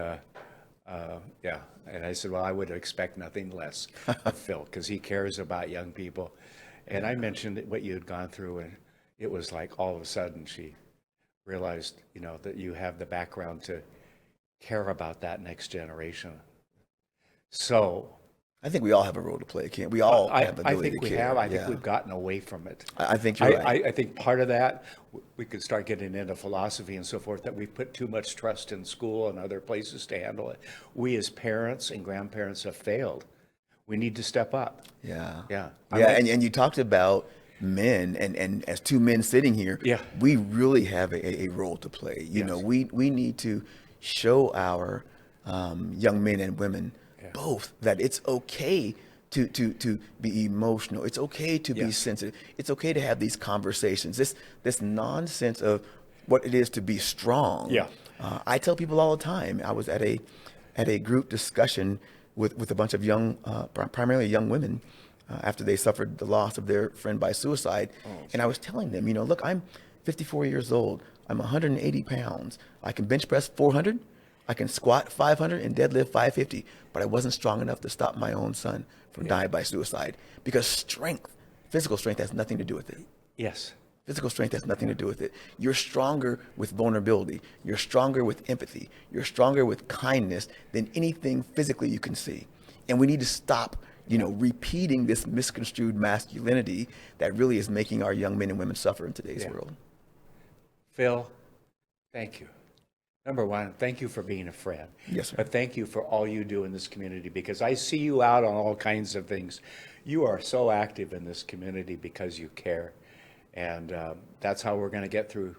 I said, well, I would expect nothing less of Phil, because he cares about young people. And I mentioned what you had gone through, and it was like all of a sudden she realized, that you have the background to care about that next generation. So I think we all have a role to play, Kent. We all have the ability to care. I think we've gotten away from it. I think you're right. I think part of that, we could start getting into philosophy and so forth, that we put too much trust in school and other places to handle it. We as parents and grandparents have failed. We need to step up. Yeah. Yeah. And you talked about men, and as two men sitting here, we really have a role to play. You know, we need to show our young men and women both that it's okay to be emotional. It's okay to be sensitive. It's okay to have these conversations. This nonsense of what it is to be strong. Yeah. I tell people all the time. I was at a group discussion with a bunch of young, primarily young women, after they suffered the loss of their friend by suicide. And I was telling them, look, I'm 54 years old. I'm 180 pounds. I can bench press 400. I can squat 500 and deadlift 550, but I wasn't strong enough to stop my own son from dying by suicide, because strength, physical strength, has nothing to do with it. Yes. Physical strength has nothing to do with it. You're stronger with vulnerability. You're stronger with empathy. You're stronger with kindness than anything physically you can see. And we need to stop, repeating this misconstrued masculinity that really is making our young men and women suffer in today's world. Phil, thank you. Number one, thank you for being a friend. Yes, sir. But thank you for all you do in this community, because I see you out on all kinds of things. You are so active in this community because you care. And that's how we're going to get through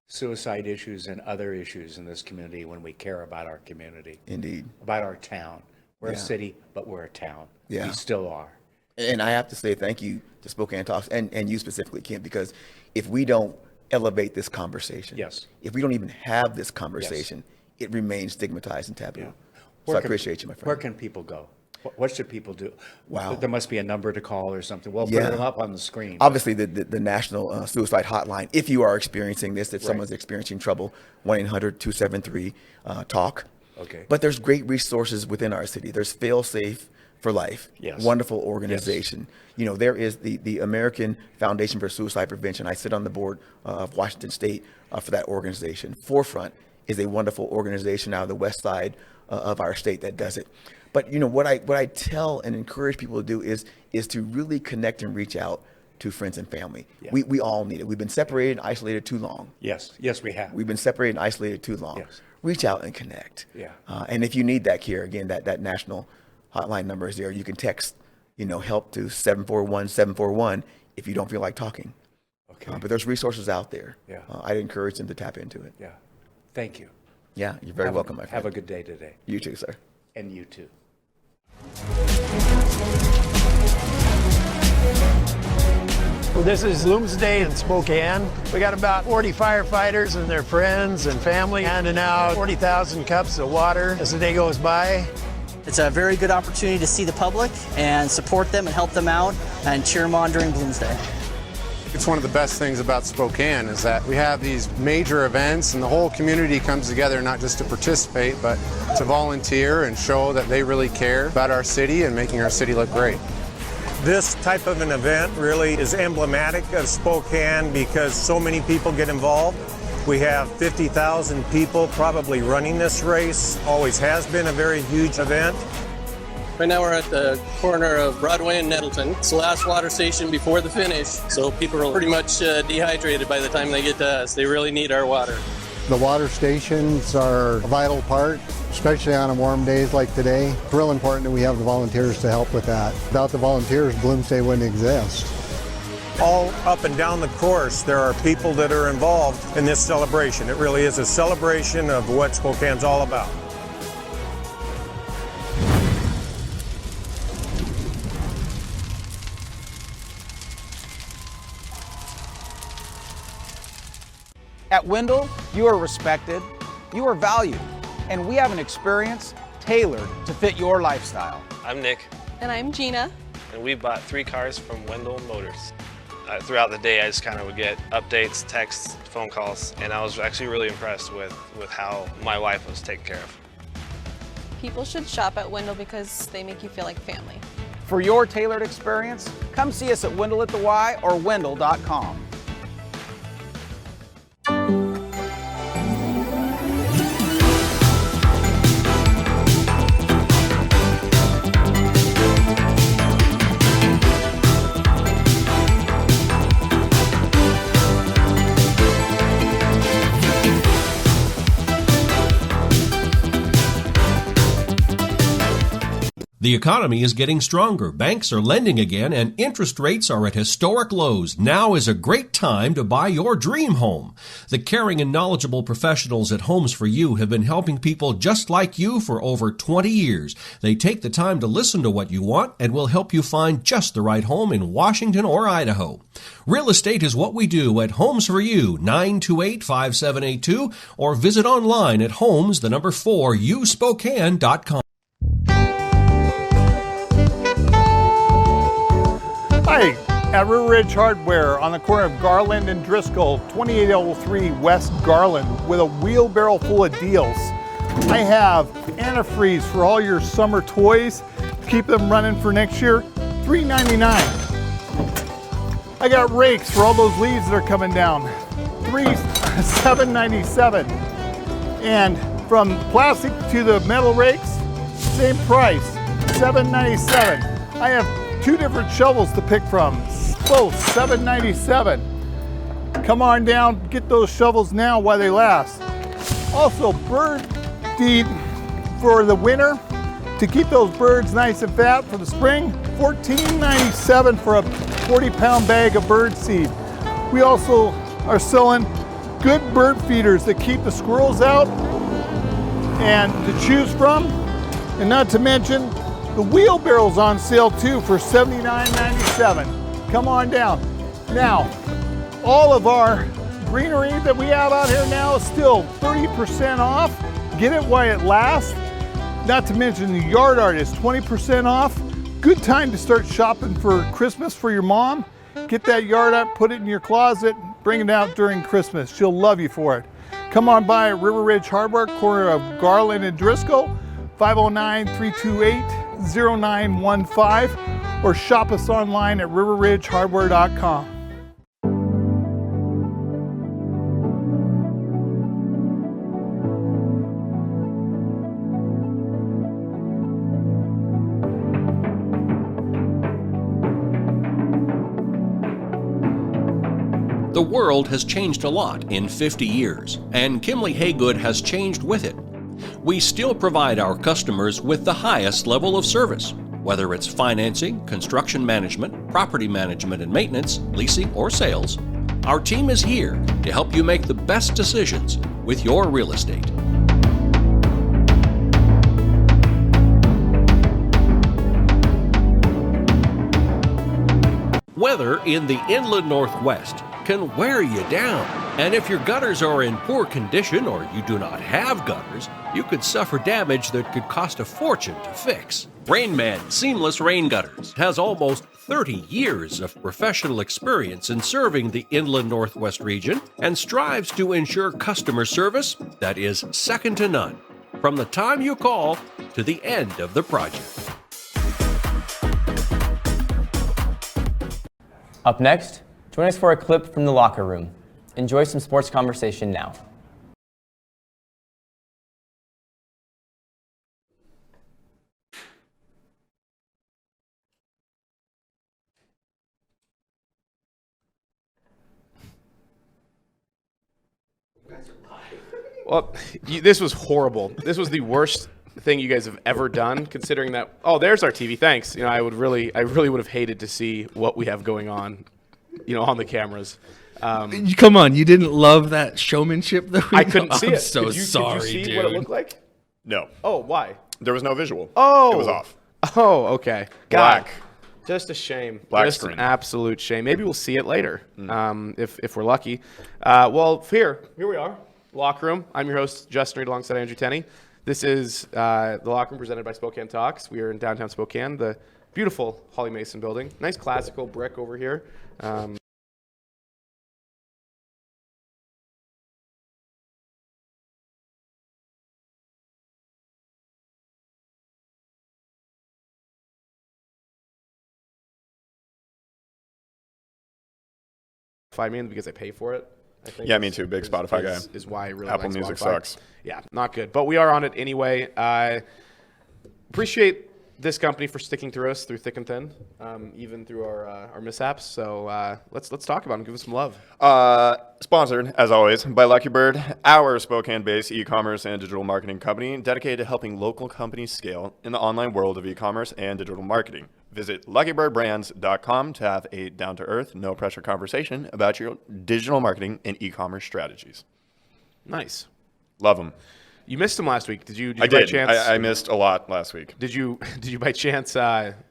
suicide issues and other issues in this community, when we care about our community. Indeed. About our town. We're a city, but we're a town. Yeah. We still are. And I have to say thank you to Spokane Talks, and you specifically, Kent, because if we don't elevate this conversation, if we don't even have this conversation, it remains stigmatized and taboo. So I appreciate you, my friend. Where can people go? What should people do? Wow. There must be a number to call or something. Well, put them up on the screen. Obviously, the National Suicide Hotline, if you are experiencing this, if someone's experiencing trouble, 1-800-273-TALK. Okay. But there's great resources within our city. There's Fail Safe for Life, wonderful organization. There is the American Foundation for Suicide Prevention. I sit on the board of Washington State for that organization. Forefront is a wonderful organization out of the west side of our state that does it. But what I tell and encourage people to do is to really connect and reach out to friends and family. We all need it. We've been separated and isolated too long. Yes, we have. We've been separated and isolated too long. Yes. Reach out and connect. Yeah. And if you need that care, again, that national hotline number is there. You can text, help to 741-741 if you don't feel like talking. Okay. But there's resources out there. Yeah. I'd encourage them to tap into it. Yeah. Thank you. Yeah, you're very welcome, my friend. Have a good day today. You too, sir. And you too. Well, this is Looms Day in Spokane. We got about 40 firefighters and their friends and family handing out 40,000 cups of water as the day goes by. It's a very good opportunity to see the public and support them and help them out and cheer them on during Bloomsday. It's one of the best things about Spokane is that we have these major events and the whole community comes together not just to participate but to volunteer and show that they really care about our city and making our city look great. This type of an event really is emblematic of Spokane because so many people get involved. We have 50,000 people probably running this race. Always has been a very huge event. Right now we're at the corner of Broadway and Nettleton. It's the last water station before the finish, so people are pretty much dehydrated by the time they get to us. They really need our water. The water stations are a vital part, especially on warm days like today. It's real important that we have the volunteers to help with that. Without the volunteers, Bloomsday wouldn't exist. All up and down the course, there are people that are involved in this celebration. It really is a celebration of what Spokane's all about. At Wendell, you are respected, you are valued, and we have an experience tailored to fit your lifestyle. I'm Nick. And I'm Gina. And we bought 3 cars from Wendell Motors. Throughout the day, I just kind of would get updates, texts, phone calls, and I was actually really impressed with how my wife was taken care of. People should shop at Wendell because they make you feel like family. For your tailored experience, come see us at Wendell at the Y or Wendell.com. The economy is getting stronger, banks are lending again, and interest rates are at historic lows. Now is a great time to buy your dream home. The caring and knowledgeable professionals at Homes for You have been helping people just like you for over 20 years. They take the time to listen to what you want and will help you find just the right home in Washington or Idaho. Real estate is what we do at Homes for You, 928-5782, or visit online at homes4uspokane.com. Hi, at River Ridge Hardware on the corner of Garland and Driscoll, 2803 West Garland, with a wheelbarrow full of deals. I have antifreeze for all your summer toys. Keep them running for next year, $3.99. I got rakes for all those leaves that are coming down, $7.97. And from plastic to the metal rakes, same price, $7.97. I have 2 different shovels to pick from, both $7.97. Come on down, get those shovels now while they last. Also, bird feed for the winter to keep those birds nice and fat for the spring, $14.97 for a 40-pound bag of bird seed. We also are selling good bird feeders that keep the squirrels out and to choose from, and not to mention the wheelbarrow's on sale too for $79.97. Come on down. Now, all of our greenery that we have out here now is still 30% off. Get it while it lasts. Not to mention the yard art is 20% off. Good time to start shopping for Christmas for your mom. Get that yard art, put it in your closet, bring it out during Christmas. She'll love you for it. Come on by at River Ridge Hardware, corner of Garland and Driscoll, 509-328-0915, or shop us online at riverridgehardware.com. The world has changed a lot in 50 years, and Kimley Haygood has changed with it. We still provide our customers with the highest level of service, whether it's financing, construction management, property management and maintenance, leasing, or sales. Our team is here to help you make the best decisions with your real estate. Weather in the inland Northwest can wear you down. And if your gutters are in poor condition or you do not have gutters, you could suffer damage that could cost a fortune to fix. Rainman Seamless Rain Gutters has almost 30 years of professional experience in serving the inland Northwest region and strives to ensure customer service that is second to none, from the time you call to the end of the project. Up next, join us for a clip from the locker room. Enjoy some sports conversation now. Well, this was horrible. This was the worst thing you guys have ever done, considering that. Oh, there's our TV. Thanks. I really would have hated to see what we have going on, on the cameras. Come on, you didn't love that showmanship that we I couldn't see it. I'm so Could you sorry, see dude. what it looked like? No. Oh, why? There was no visual. Oh, it was off. Oh, okay. Black. God. Just a shame. Black Just screen. an absolute shame. Maybe we'll see it later, if we're lucky. Well, here we are, locker room. I'm your host, Justin Reed, alongside Andrew Tenney. This is the locker room presented by Spokane Talks. We are in downtown Spokane, the beautiful Holly Mason building. Nice classical brick over here. Me because I pay for it. I think Yeah, me too. Big Spotify guy. Is why I really Apple like Music Spotify. sucks. Yeah, not good. But we are on it anyway. Appreciate this company for sticking through us through thick and thin, even through our mishaps. So let's talk about them. Give us some love. Sponsored, as always, by Lucky Bird, our Spokane-based e-commerce and digital marketing company dedicated to helping local companies scale in the online world of e-commerce and digital marketing. Visit luckybirdbrands.com to have a down-to-earth, no-pressure conversation about your digital marketing and e-commerce strategies. Nice. Love them. You missed them last week. Did you I by did. chance? I missed a lot last week. Did you by chance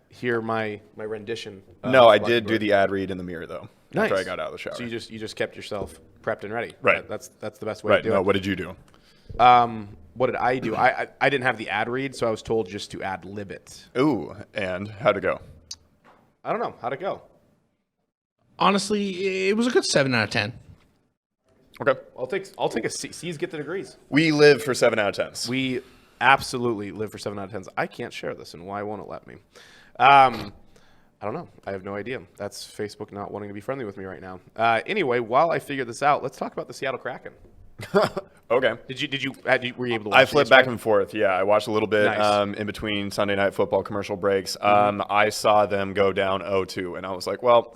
hear my rendition? No, I Lucky did do Bird? the ad read in the mirror, though, Nice. after I got out of the shower. So you just kept yourself prepped and ready. Right. That's the best way Right. to do No, it. what did you do? What did I do? I didn't have the ad read, so I was told just to ad lib it. Ooh, and how'd it go? I don't know. How'd it go? Honestly, it was a good 7 out of 10. Okay. I'll take a C. C's get the degrees. We live for 7 out of 10s. We absolutely live for 7 out of 10s. I can't share this, and why won't it let me? I don't know. I have no idea. That's Facebook not wanting to be friendly with me right now. Anyway, while I figure this out, let's talk about the Seattle Kraken. Okay. Were you able to watch I flipped this, back right? and forth. Yeah, I watched a little bit Nice. in between Sunday Night Football commercial breaks. I saw them go down 0-2, and I was like, well.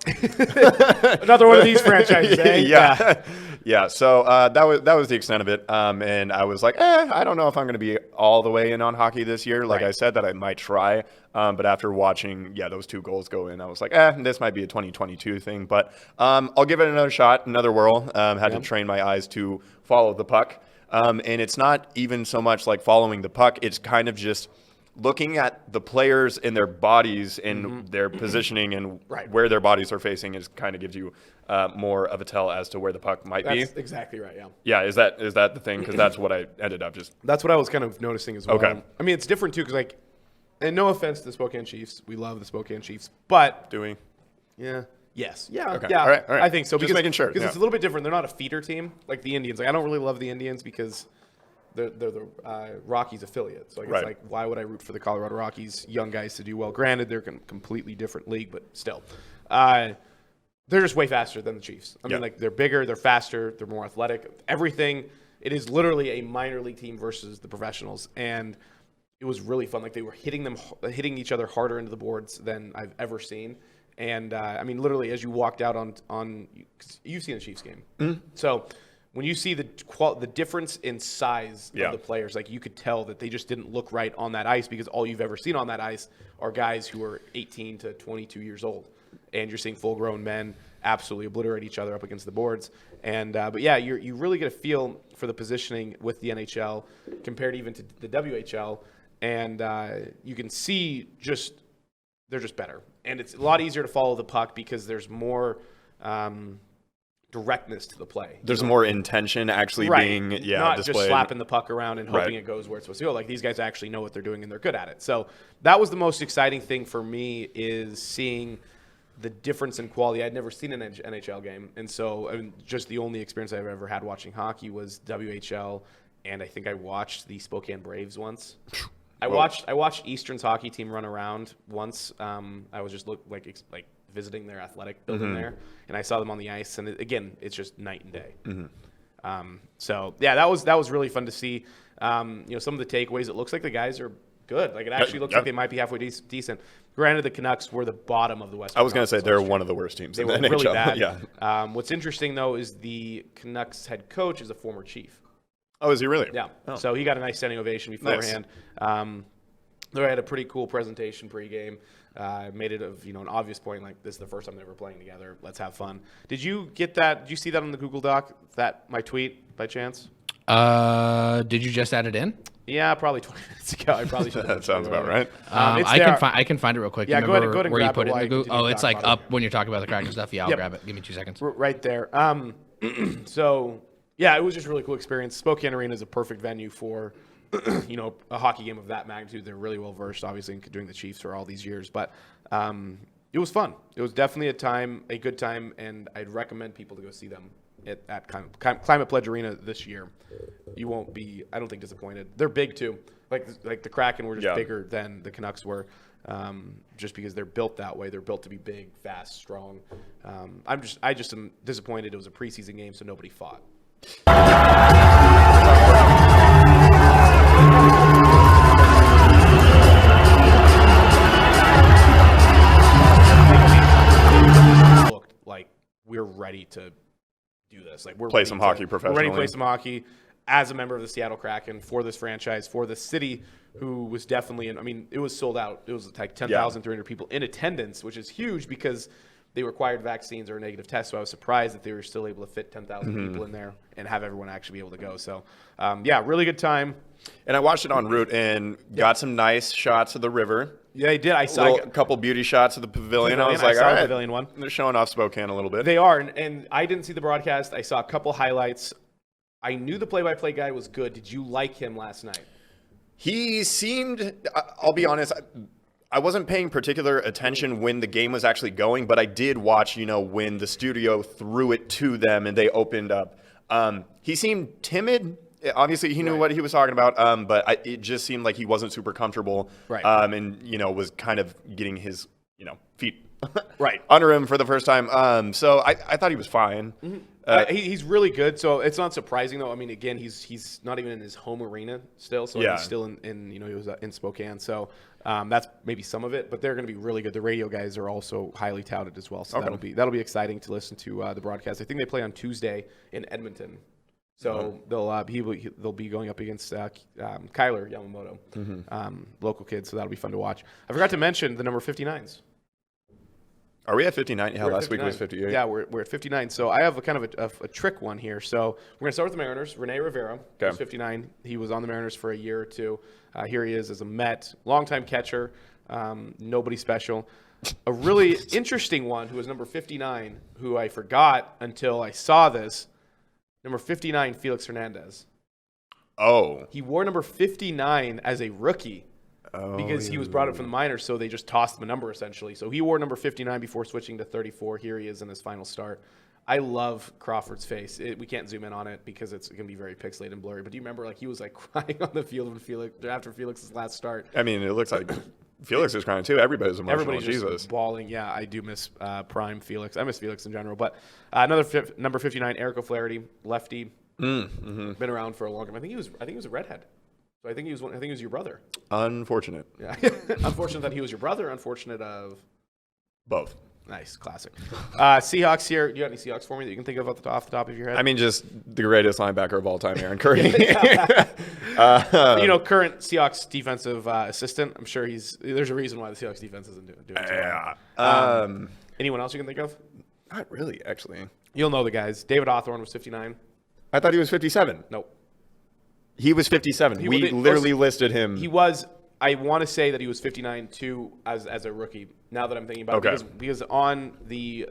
Another one of these franchises, eh? Yeah. Yeah, so that was the extent of it. And I was like, I don't know if I'm going to be all the way in on hockey this year. Like I said, that I might try. But after watching, those 2 goals go in, I was like, this might be a 2022 thing. But I'll give it another shot, another whirl. Had to train my eyes to follow the puck. And it's not even so much like following the puck. It's kind of just looking at the players and their bodies and their positioning and where their bodies are facing is kind of gives you more of a tell as to where the puck might be. That's exactly right, yeah. Yeah, is that the thing? Because that's what I ended up just. That's what I was kind of noticing as well. Okay. I mean, it's different too, because and no offense to the Spokane Chiefs, we love the Spokane Chiefs, but do we? Yeah. Yes. Yeah. Okay. Yeah. All right. I think so. Just making sure. Because it's a little bit different. They're not a feeder team like the Indians. Like I don't really love the Indians because they're the Rockies affiliate. So I guess why would I root for the Colorado Rockies young guys to do well? Granted, they're a completely different league, but still, they're just way faster than the Chiefs. I mean, they're bigger, they're faster, they're more athletic. Everything. It is literally a minor league team versus the professionals, and it was really fun. Like they were hitting each other harder into the boards than I've ever seen. And I mean, literally, as you walked out on you've seen the Chiefs game, so when you see the difference in size of the players, like you could tell that they just didn't look right on that ice because all you've ever seen on that ice are guys who are 18 to 22 years old, and you're seeing full-grown men absolutely obliterate each other up against the boards. And but yeah, you really get a feel for the positioning with the NHL compared even to the WHL, and you can see they're just better. And it's a lot easier to follow the puck because there's more directness to the play. There's more intention actually being not displayed. just slapping the puck around and hoping it goes where it's supposed to go. Like these guys actually know what they're doing and they're good at it. So that was the most exciting thing for me is seeing the difference in quality. I'd never seen an NHL game, and so I mean, just the only experience I've ever had watching hockey was WHL, and I think I watched the Spokane Braves once. I watched Eastern's hockey team run around once. I was just like visiting their athletic building there, and I saw them on the ice. And again, it's just night and day. So yeah, that was really fun to see. Some of the takeaways. It looks like the guys are good. Like it actually looks like they might be halfway decent. Granted, the Canucks were the bottom of the Western. I was going to say they're one of the worst teams in the NHL. Really bad. Yeah. What's interesting though is the Canucks head coach is a former Chief. Oh, is he really? Yeah. Oh. So he got a nice standing ovation beforehand. They had a pretty cool presentation pregame. Made it of an obvious point, like this is the first time they were playing together. Let's have fun. Did you get that? Did you see that on the Google Doc? My tweet by chance? Did you just add it in? Yeah, probably 20 minutes ago. I probably should. That sounds about right. I can find it real quick. Yeah, go ahead and where grab you put it. it in the Google? Oh, it's like up it. when you're talking about the Kraken stuff. Yeah, I'll grab it. Give me 2 seconds. Right there. So yeah, it was just a really cool experience. Spokane Arena is a perfect venue for a hockey game of that magnitude. They're really well versed, obviously, in doing the Chiefs for all these years. But it was fun. It was definitely a good time, and I'd recommend people to go see them at Climate Pledge Arena this year. You won't be, I don't think, disappointed. They're big too. Like the Kraken were just bigger than the Canucks were, just because they're built that way. They're built to be big, fast, strong. I just am disappointed it was a preseason game, so nobody fought. Looked like we're ready to do this. Like we're play ready some to, hockey professionally. We're ready to play some hockey as a member of the Seattle Kraken for this franchise, for the city, who was definitely it was sold out. It was like 10,300 people in attendance, which is huge because they required vaccines or a negative test. So I was surprised that they were still able to fit 10,000 people in there and have everyone actually be able to go. So really good time. And I watched it en route and got some nice shots of the river. Yeah, I did. I saw a couple beauty shots of the pavilion. I was like, all right, Pavilion one. They're showing off Spokane a little bit. They are, and I didn't see the broadcast. I saw a couple highlights. I knew the play-by-play guy was good. Did you like him last night? He seemed, I'll be honest, I wasn't paying particular attention when the game was actually going, but I did watch, when the studio threw it to them and they opened up. He seemed timid. Obviously, he knew what he was talking about, but it just seemed like he wasn't super comfortable. Right. And, was kind of getting his, feet right under him for the first time. So I thought he was fine. Mm-hmm. He's really good. So it's not surprising, though. I mean, again, he's not even in his home arena still. So he's still in he was in Spokane. So that's maybe some of it, but they're going to be really good. The radio guys are also highly touted as well. So that'll be exciting to listen to the broadcast. I think they play on Tuesday in Edmonton. So they'll be going up against Kyler Yamamoto, local kid. So that'll be fun to watch. I forgot to mention the number 59s. Are we at 59? Yeah, last week was 58. Yeah, we're at 59. So I have a kind of a trick one here. So we're going to start with the Mariners. Rene Rivera, who's 59. He was on the Mariners for a year or two. Here he is as a Met, longtime catcher, nobody special. A really interesting one who was number 59, who I forgot until I saw this. Number 59, Felix Hernandez. Oh. He wore number 59 as a rookie because he was brought up from the minors, so they just tossed him a number essentially. So he wore number 59 before switching to 34. Here he is in his final start. I love Crawford's face. We can't zoom in on it because it's going to be very pixelated and blurry. But do you remember, he was crying on the field after Felix's last start? I mean, it looks like Felix is crying too. Everybody's emotional. Everybody's Jesus. Just bawling. Yeah, I do miss prime Felix. I miss Felix in general. But another number 59, Eric O'Flaherty, lefty. Been around for a long time. I think he was a redhead. So I think he was your brother. Unfortunate. Yeah. Unfortunate that he was your brother. Unfortunate of both. Nice, classic. Seahawks here. Do you got any Seahawks for me that you can think of off the top of your head? I mean, just the greatest linebacker of all time, Aaron Curry. Current Seahawks defensive assistant. I'm sure there's a reason why the Seahawks defense isn't doing too well. Anyone else you can think of? Not really, actually. You'll know the guys. David Hawthorne was 59. I thought he was 57. Nope. He was 57. We literally listed him. He was. I want to say that he was 59 too as a rookie. Now that I'm thinking about it, because on the,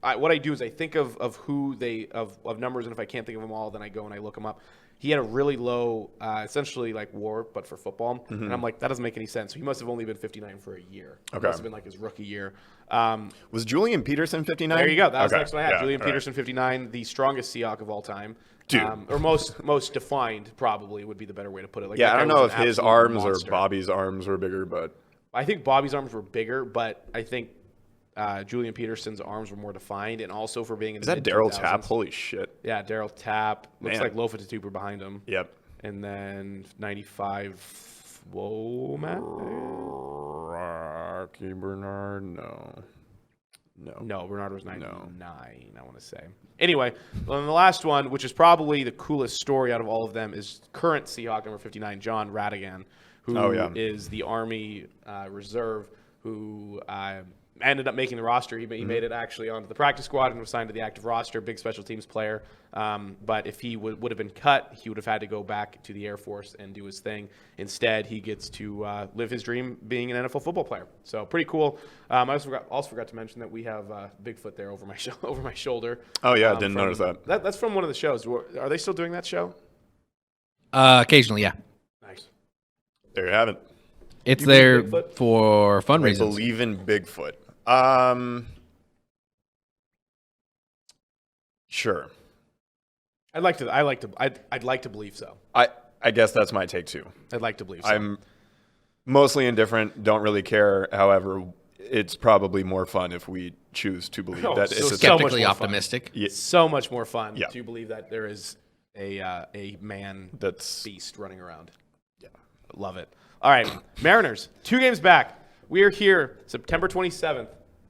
what I do is I think of numbers, and if I can't think of them all, then I go and I look them up. He had a really low, essentially like WAR, but for football, and I'm like, that doesn't make any sense. So he must have only been 59 for a year. It must have been like his rookie year. Was Julian Peterson 59? There you go. That was the next one I had. Julian Peterson 59, the strongest Seahawk of all time. Dude. Or most defined, probably would be the better way to put it. I don't know if his arms or Bobby's arms were bigger, but I think Bobby's arms were bigger, but I think Julian Peterson's arms were more defined, and also for being in the mid-2000s. Daryl Tapp? Holy shit! Yeah, Daryl Tapp looks like Lofa Tatupu behind him. Yep. And then 95. Whoa, Matt. Rocky Bernard, no. No, Bernard was 99, I want to say. Anyway, well, and the last one, which is probably the coolest story out of all of them, is current Seahawk number 59, John Radigan, who is the Army Reserve, who ended up making the roster. He made it actually onto the practice squad and was signed to the active roster, big special teams player. But if he would have been cut, he would have had to go back to the Air Force and do his thing. Instead, he gets to live his dream being an NFL football player. So pretty cool. I also forgot to mention that we have Bigfoot there over my shoulder. Oh, yeah, I didn't notice that. That's from one of the shows. Are they still doing that show? Occasionally, yeah. Nice. There you have it. It's there for fun reasons. I believe in Bigfoot. Sure. I'd like to believe so. I guess that's my take too. I'd like to believe so. I'm mostly indifferent, don't really care. However, it's probably more fun if we choose to believe that it's skeptically optimistic. Yeah. So much more fun to believe that there is a man beast running around. Yeah. Love it. All right, Mariners, 2 games back. We are here September 27th.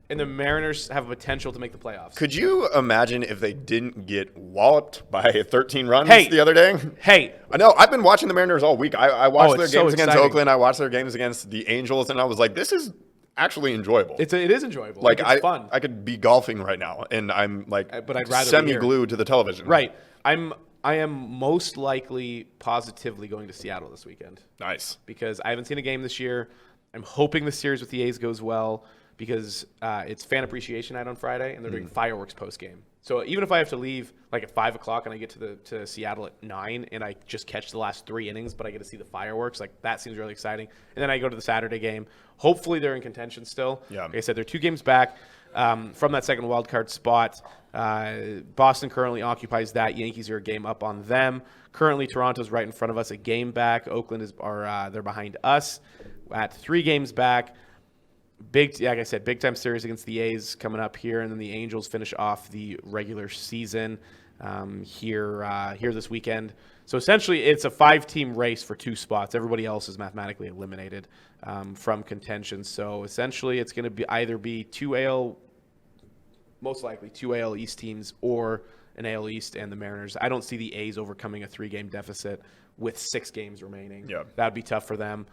And the Mariners have a potential to make the playoffs. Could you imagine if they didn't get walloped by 13 runs the other day? Hey. I know. I've been watching the Mariners all week. I watched their games against exciting. Oakland. I watched their games against the Angels, and I was like, this is actually enjoyable. It is enjoyable. Like it's fun. I could be golfing right now, and I'm like but I'd rather semi-glued to the television. Right. I am most likely positively going to Seattle this weekend. Nice. Because I haven't seen a game this year. I'm hoping the series with the A's goes well. Because it's fan appreciation night on Friday, and they're doing fireworks post game. So even if I have to leave like at 5 o'clock and I get to Seattle at 9, and I just catch the last 3 innings, but I get to see the fireworks, like that seems really exciting. And then I go to the Saturday game. Hopefully they're in contention still. Yeah. Like I said, they're 2 games back from that second wild card spot. Boston currently occupies that. Yankees are a game up on them. Currently Toronto's right in front of us, a game back. Oakland they're behind us at 3 games back. Like I said, big time series against the A's coming up here, and then the Angels finish off the regular season here this weekend. So essentially, it's a 5-team race for 2 spots. Everybody else is mathematically eliminated from contention. So essentially, it's going to either be most likely 2 AL East teams or an AL East and the Mariners. I don't see the A's overcoming a 3-game deficit with 6 games remaining. Yeah. That'd be tough for them.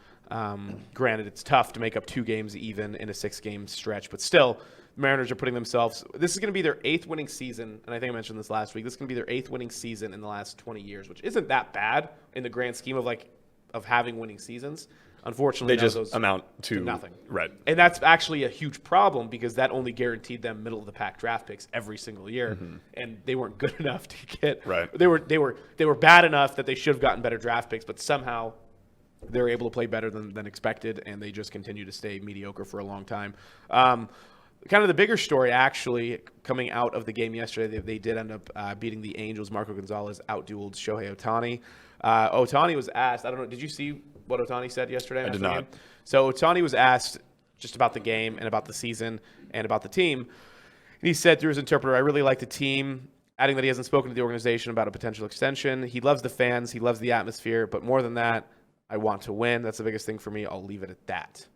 Granted, it's tough to make up 2 games even in a 6-game stretch, but still, the Mariners are putting themselves. This is going to be their 8th winning season, and I think I mentioned this last week. This is going to be their 8th winning season in the last 20 years, which isn't that bad in the grand scheme of having winning seasons. Unfortunately, they just amount to nothing. Right. And that's actually a huge problem because that only guaranteed them middle of the pack draft picks every single year, and they weren't good enough to get. Right. They were bad enough that they should have gotten better draft picks, but somehow they're able to play better than expected, and they just continue to stay mediocre for a long time. Kind of the bigger story, actually, coming out of the game yesterday, they did end up beating the Angels. Marco Gonzalez out-dueled Shohei Ohtani. Ohtani was asked, I don't know, did you see what Ohtani said yesterday? I did not. So Ohtani was asked just about the game and about the season and about the team. And he said through his interpreter, I really like the team, adding that he hasn't spoken to the organization about a potential extension. He loves the fans. He loves the atmosphere. But more than that, I want to win. That's the biggest thing for me. I'll leave it at that.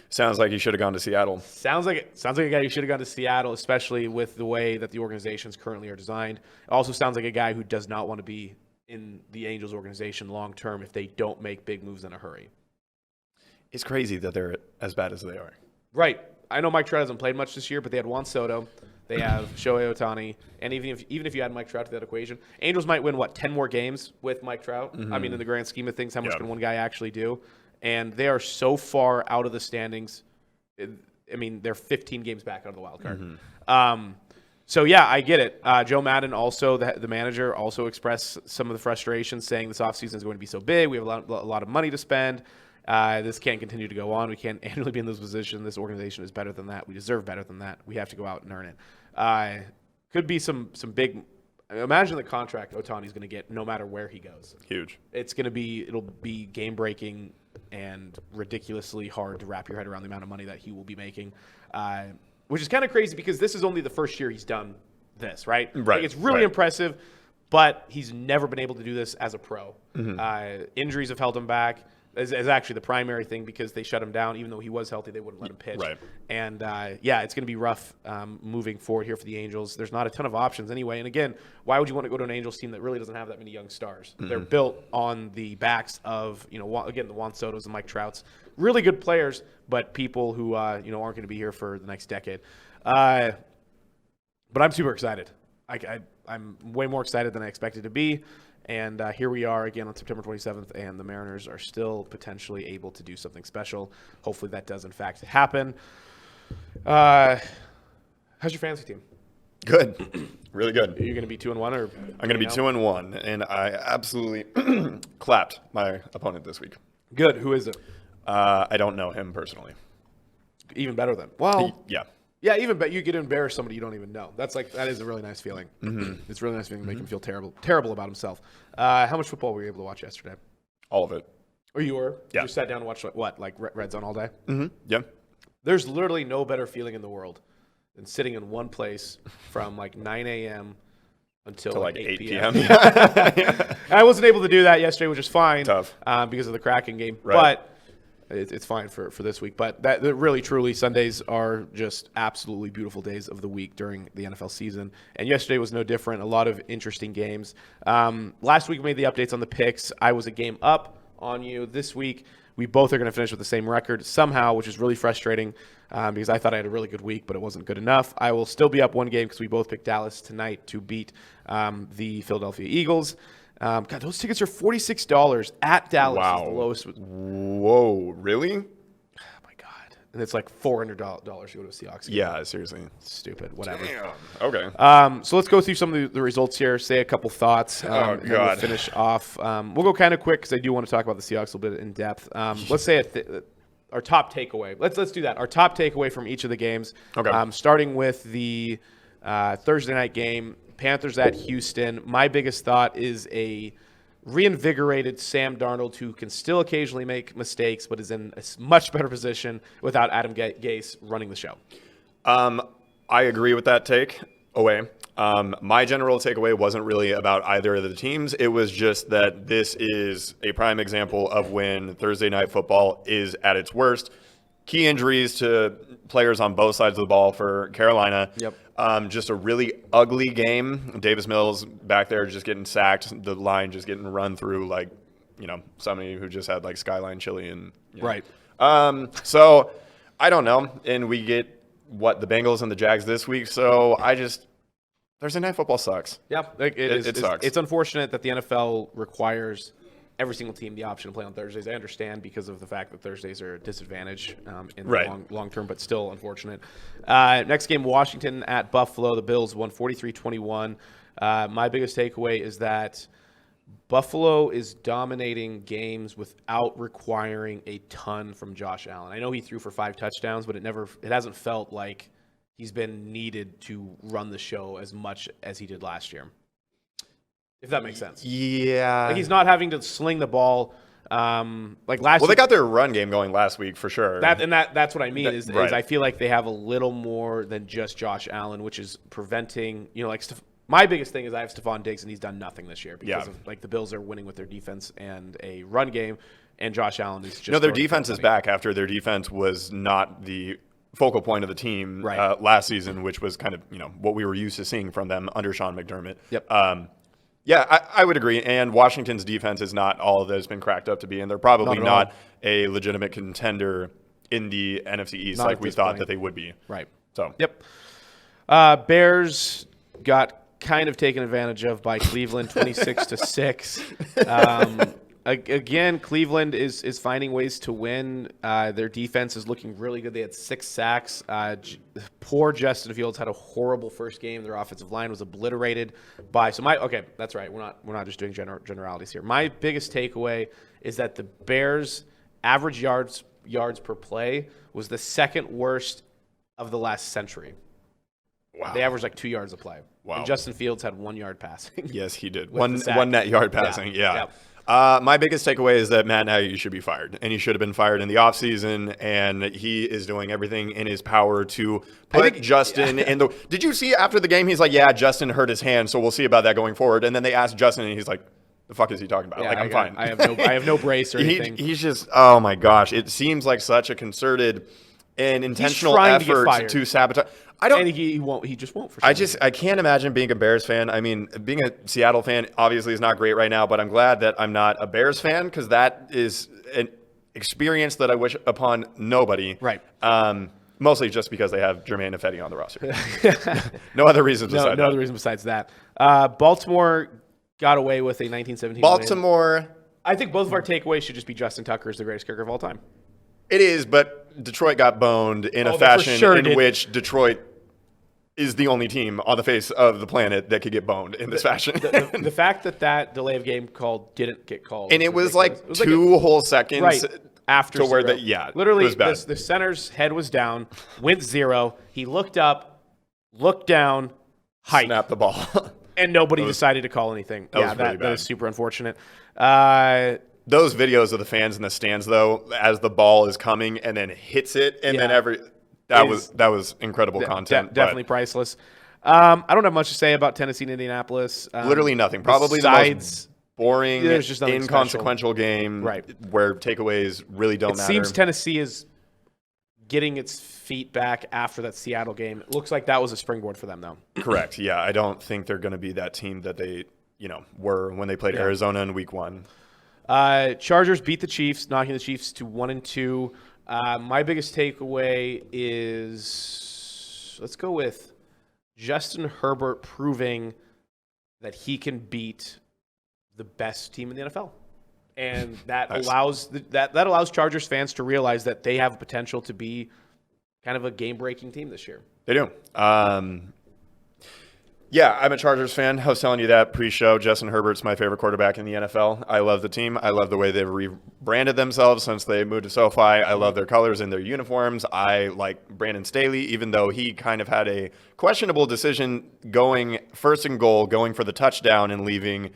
Sounds like he should have gone to Seattle. Sounds like a guy who should have gone to Seattle, especially with the way that the organizations currently are designed. It also sounds like a guy who does not want to be in the Angels organization long term if they don't make big moves in a hurry. It's crazy that they're as bad as they are. Right. I know Mike Trout hasn't played much this year, but they had Juan Soto. They have Shohei Ohtani. And even if you add Mike Trout to that equation, Angels might win, 10 more games with Mike Trout? I mean, in the grand scheme of things, how much can one guy actually do? And they are so far out of the standings. I mean, they're 15 games back out of the wild card. So, yeah, I get it. Joe Madden, also the manager, also expressed some of the frustration, saying this offseason is going to be so big. We have a lot of money to spend. This can't continue to go on. We can't annually be in this position. This organization is better than that. We deserve better than that. We have to go out and earn it. Could be some big. Imagine the contract Ohtani's going to get no matter where he goes. Huge. It'll be game breaking and ridiculously hard to wrap your head around the amount of money that he will be making, which is kind of crazy because this is only the first year he's done this, right? Right. Like, it's really impressive, but he's never been able to do this as a pro. Injuries have held him back. is actually the primary thing, because they shut him down. Even though he was healthy, they wouldn't let him pitch. Right. And it's going to be rough moving forward here for the Angels. There's not a ton of options anyway. And again, why would you want to go to an Angels team that really doesn't have that many young stars? Mm-hmm. They're built on the backs of, again, the Juan Sotos and Mike Trouts. Really good players, but people who, aren't going to be here for the next decade. But I'm super excited. I'm way more excited than I expected to be. And here we are again on September 27th, and the Mariners are still potentially able to do something special. Hopefully that does, in fact, happen. How's your fantasy team? Good. Really good. Are you going to be 2-1? Or I'm going to be 2-1, and I absolutely clapped my opponent this week. Good. Who is it? I don't know him personally. Even better then. Well, yeah. Yeah, even bet you get to embarrass somebody you don't even know. That is a really nice feeling. Mm-hmm. It's a really nice feeling to make him feel terrible about himself. How much football were you able to watch yesterday? All of it. Or you were? Yeah. You sat down and watched like Red Zone all day? Mm-hmm. Yeah. There's literally no better feeling in the world than sitting in one place from like 9 a.m. until like 8 p.m. I wasn't able to do that yesterday, which is fine. Tough. Because of the Kraken game. Right. But it's fine for this week. But that really, truly, Sundays are just absolutely beautiful days of the week during the NFL season. And yesterday was no different. A lot of interesting games. Last week we made the updates on the picks. I was a game up on you. This week we both are going to finish with the same record somehow, which is really frustrating because I thought I had a really good week, but it wasn't good enough. I will still be up one game because we both picked Dallas tonight to beat the Philadelphia Eagles. God, those tickets are $46 at Dallas. Wow. Is the lowest. Whoa, really? Oh, my God. And it's like $400 to go to a Seahawks game. Yeah, seriously. Stupid. Whatever. Damn. Okay. So let's go through some of the results here, say a couple thoughts. God. We'll finish off. We'll go kind of quick because I do want to talk about the Seahawks a little bit in depth. Let's say our top takeaway. Let's do that. Our top takeaway from each of the games. Okay. Starting with the Thursday night game. Panthers at Houston. My biggest thought is a reinvigorated Sam Darnold who can still occasionally make mistakes, but is in a much better position without Adam Gase running the show. I agree with that takeaway. My general takeaway wasn't really about either of the teams. It was just that this is a prime example of when Thursday night football is at its worst. Key injuries to players on both sides of the ball for Carolina. Yep. Just a really ugly game. Davis Mills back there just getting sacked. The line just getting run through like, somebody who just had like Skyline chili and Right. So I don't know. And we get the Bengals and the Jags this week. So Thursday night football sucks. Yeah, it sucks. It's unfortunate that the NFL requires every single team the option to play on Thursdays. I understand because of the fact that Thursdays are a disadvantage in the long term, but still unfortunate. Next game, Washington at Buffalo. The Bills won 43-21. My biggest takeaway is that Buffalo is dominating games without requiring a ton from Josh Allen. I know he threw for 5 touchdowns, but it hasn't felt like he's been needed to run the show as much as he did last year. If that makes sense. Yeah. Like he's not having to sling the ball like last Well, week. they got their run game going last week for sure. That's what I mean is right. I feel like they have a little more than just Josh Allen, which is preventing, my biggest thing is I have Stephon Diggs and he's done nothing this year because of the Bills are winning with their defense and a run game, and Josh Allen is just their defense is back after their defense was not the focal point of the team last season, which was kind of what we were used to seeing from them under Sean McDermott. Yep. Yeah, I would agree. And Washington's defense is not all that it's been cracked up to be, and they're probably not a legitimate contender in the NFC East like we thought that they would be. Right. So. Yep. Bears got kind of taken advantage of by Cleveland, 26-6. Again, Cleveland is finding ways to win. Their defense is looking really good. They had 6 sacks. Poor Justin Fields had a horrible first game. Their offensive line was obliterated by. Okay, that's right. We're not just doing generalities here. My biggest takeaway is that the Bears' average yards per play was the second worst of the last century. Wow. They averaged like 2 yards a play. Wow. And Justin Fields had 1 yard passing. Yes, he did. With One net yard passing. Yeah. Yep. My biggest takeaway is that Matt Nagy should be fired, and he should have been fired in the offseason, and he is doing everything in his power to put Justin in the – Did you see after the game, he's like, yeah, Justin hurt his hand, so we'll see about that going forward. And then they asked Justin, and he's like, the fuck is he talking about? Yeah, like, I'm fine. I have no brace or anything. He's just, oh my gosh. It seems like such a concerted and intentional effort to sabotage. I don't. And he won't. He just won't. For sure. I can't imagine being a Bears fan. I mean, being a Seattle fan obviously is not great right now, but I'm glad that I'm not a Bears fan because that is an experience that I wish upon nobody. Right. Mostly just because they have Jermaine Ifedi on the roster. No other reasons besides that. No other reason besides that. Baltimore got away with a 1917 Baltimore. win. I think both of our takeaways should just be Justin Tucker is the greatest kicker of all time. It is, but Detroit got boned in a fashion in which Detroit is the only team on the face of the planet that could get boned in this fashion. The fact that delay of game call didn't get called. And it was like two whole seconds after to where zero. Literally, it was bad. The center's head was down, went 0. He looked up, looked down, hiked. Snapped the ball. And nobody decided to call anything. That is super unfortunate. Those videos of the fans in the stands, though, as the ball is coming and then hits it, and then that was incredible content. Definitely priceless. I don't have much to say about Tennessee and Indianapolis. Literally nothing. Probably the most boring, just inconsequential game where takeaways really don't matter. It seems Tennessee is getting its feet back after that Seattle game. It looks like that was a springboard for them, though. Correct. Yeah, I don't think they're going to be that team that they were when they played Arizona in week 1. Chargers beat the Chiefs, knocking the Chiefs to 1-2. My biggest takeaway is, let's go with Justin Herbert proving that he can beat the best team in the NFL. And that allows that allows Chargers fans to realize that they have potential to be kind of a game-breaking team this year. They do. Yeah, I'm a Chargers fan. I was telling you that pre-show. Justin Herbert's my favorite quarterback in the NFL. I love the team. I love the way they've rebranded themselves since they moved to SoFi. I love their colors and their uniforms. I like Brandon Staley, even though he kind of had a questionable decision going first and goal, going for the touchdown and leaving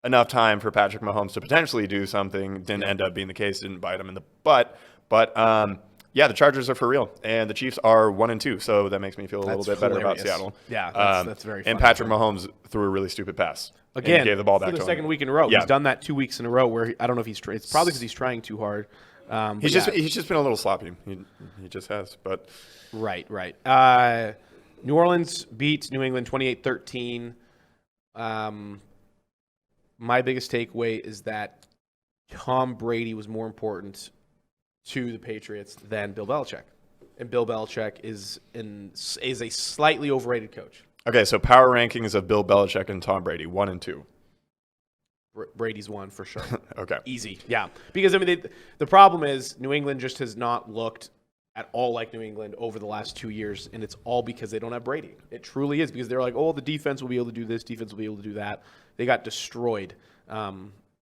enough time for Patrick Mahomes to potentially do something. Didn't end up being the case. Didn't bite him in the butt. But yeah, the Chargers are for real, and the Chiefs are 1-2, so that makes me feel a little bit better about Seattle. Yeah, that's very funny. And Patrick Mahomes threw a really stupid pass. Again, and gave the ball back for the to him. second week in a row. Yeah. He's done that 2 weeks in a row where I don't know if he's it's probably because he's trying too hard. He's just been a little sloppy. He just has. But Right. New Orleans beat New England 28-13. My biggest takeaway is that Tom Brady was more important to the Patriots than Bill Belichick. And Bill Belichick is a slightly overrated coach. Okay, so power rankings of Bill Belichick and Tom Brady, 1 and 2. Brady's 1 for sure. Okay. Easy. Yeah. Because, I mean, the problem is New England just has not looked at all like New England over the last 2 years, and it's all because they don't have Brady. It truly is because they're like, oh, the defense will be able to do this, defense will be able to do that. They got destroyed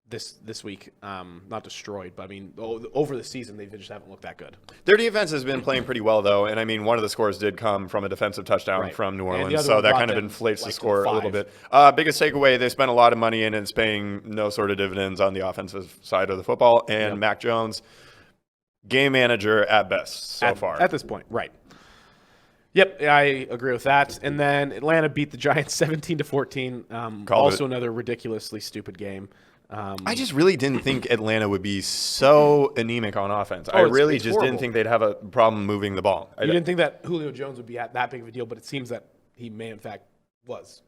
this week. Not destroyed, but I mean, over the season, they just haven't looked that good. Their defense has been playing pretty well, though, and I mean, one of the scores did come from a defensive touchdown from New Orleans, so that kind of inflates the score a little bit. Biggest takeaway, they spent a lot of money and it's paying no sort of dividends on the offensive side of the football, and Mac Jones, game manager at best so far. At this point, right. Yep, I agree with that. And then Atlanta beat the Giants 17-14. Also another ridiculously stupid game. I just really didn't think Atlanta would be so anemic on offense. I really just horrible. didn't think they'd have a problem moving the ball. You didn't think that Julio Jones would be that big of a deal, but it seems that he may, in fact, was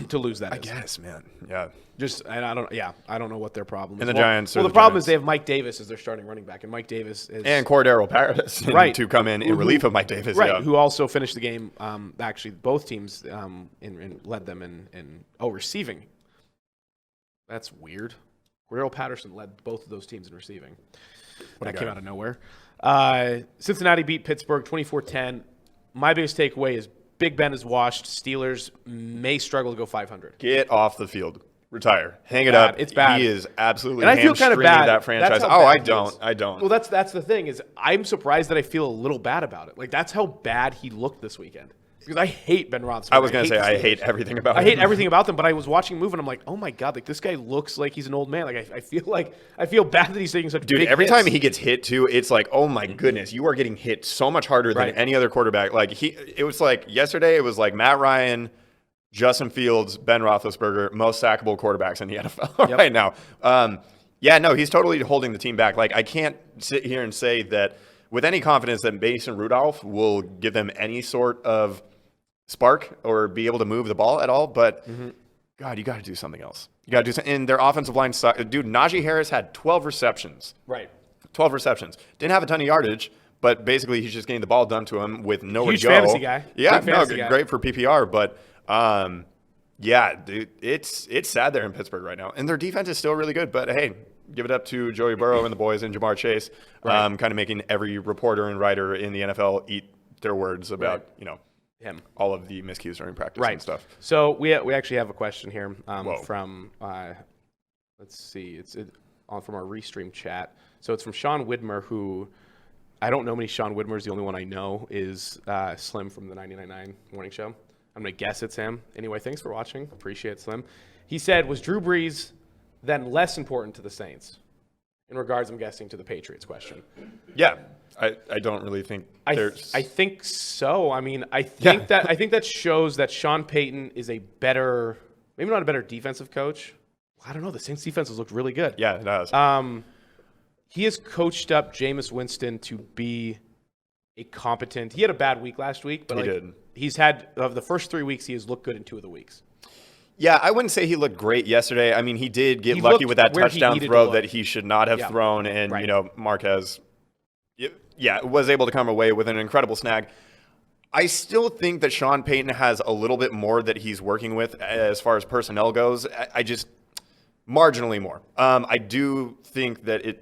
to lose that. I guess, man. Yeah. I don't know what their problem is. And the Giants. Well, the problem is they have Mike Davis as their starting running back, and Mike Davis is and Cordero Paris to come in relief of Mike Davis, who also finished the game. Actually, both teams led them in receiving. That's weird. Cordero Patterson led both of those teams in receiving. That came out of nowhere. Cincinnati beat Pittsburgh 24-10. My biggest takeaway is Big Ben is washed. Steelers may struggle to go 500. Get off the field. Retire. Hang it up. It's bad. He is absolutely and I feel kind of bad. That franchise. I don't. Well, that's the thing is I'm surprised that I feel a little bad about it. Like that's how bad he looked this weekend. Because I hate Ben Roethlisberger. I was going to say I hate everything about him. I hate everything about them, but I was watching him move and I'm like, oh my God, like this guy looks like he's an old man. Like I feel bad that he's taking such big every hits. time he gets hit too, it's like, oh my goodness, you are getting hit so much harder than any other quarterback. Like it was like yesterday, it was like Matt Ryan Justin Fields, Ben Roethlisberger, most sackable quarterbacks in the NFL right now. No, he's totally holding the team back. Like, I can't sit here and say that with any confidence that Mason Rudolph will give them any sort of spark or be able to move the ball at all. But, God, you got to do something else. You got to do something. And their offensive line sucks. Dude, Najee Harris had 12 receptions. Right. 12 receptions. Didn't have a ton of yardage, but basically he's just getting the ball done to him with nowhere to go. Huge fantasy guy. Yeah, Guy. Great for PPR. But, dude, it's sad there in Pittsburgh right now. And their defense is still really good. But, hey, give it up to Joey Burrow and the boys and Jamar Chase, kind of making every reporter and writer in the NFL eat their words about, him, all of the miscues during practice and stuff. So we actually have a question here from let's see, it's from our Restream chat. So it's from Sean Widmer, who I don't know many Sean Widmers. The only one I know is Slim from the 99.9 Morning Show. I'm gonna guess it's him. Anyway, thanks for watching. Appreciate it, Slim. He said, was Drew Brees then less important to the Saints in regards, I'm guessing, to the Patriots question? Yeah. I don't really think there's. I think so. I mean, I think that shows that Sean Payton is a better, maybe not a better defensive coach. I don't know. The Saints defense has looked really good. Yeah, it has. He has coached up Jameis Winston to be a competent. He had a bad week last week, but he's had of the first 3 weeks, he has looked good in 2 of the weeks. Yeah, I wouldn't say he looked great yesterday. I mean, he did get lucky with that touchdown throw that he should not have thrown, and Marquez. Was able to come away with an incredible snag. I still think that Sean Payton has a little bit more that he's working with as far as personnel goes. I just marginally more. I do think that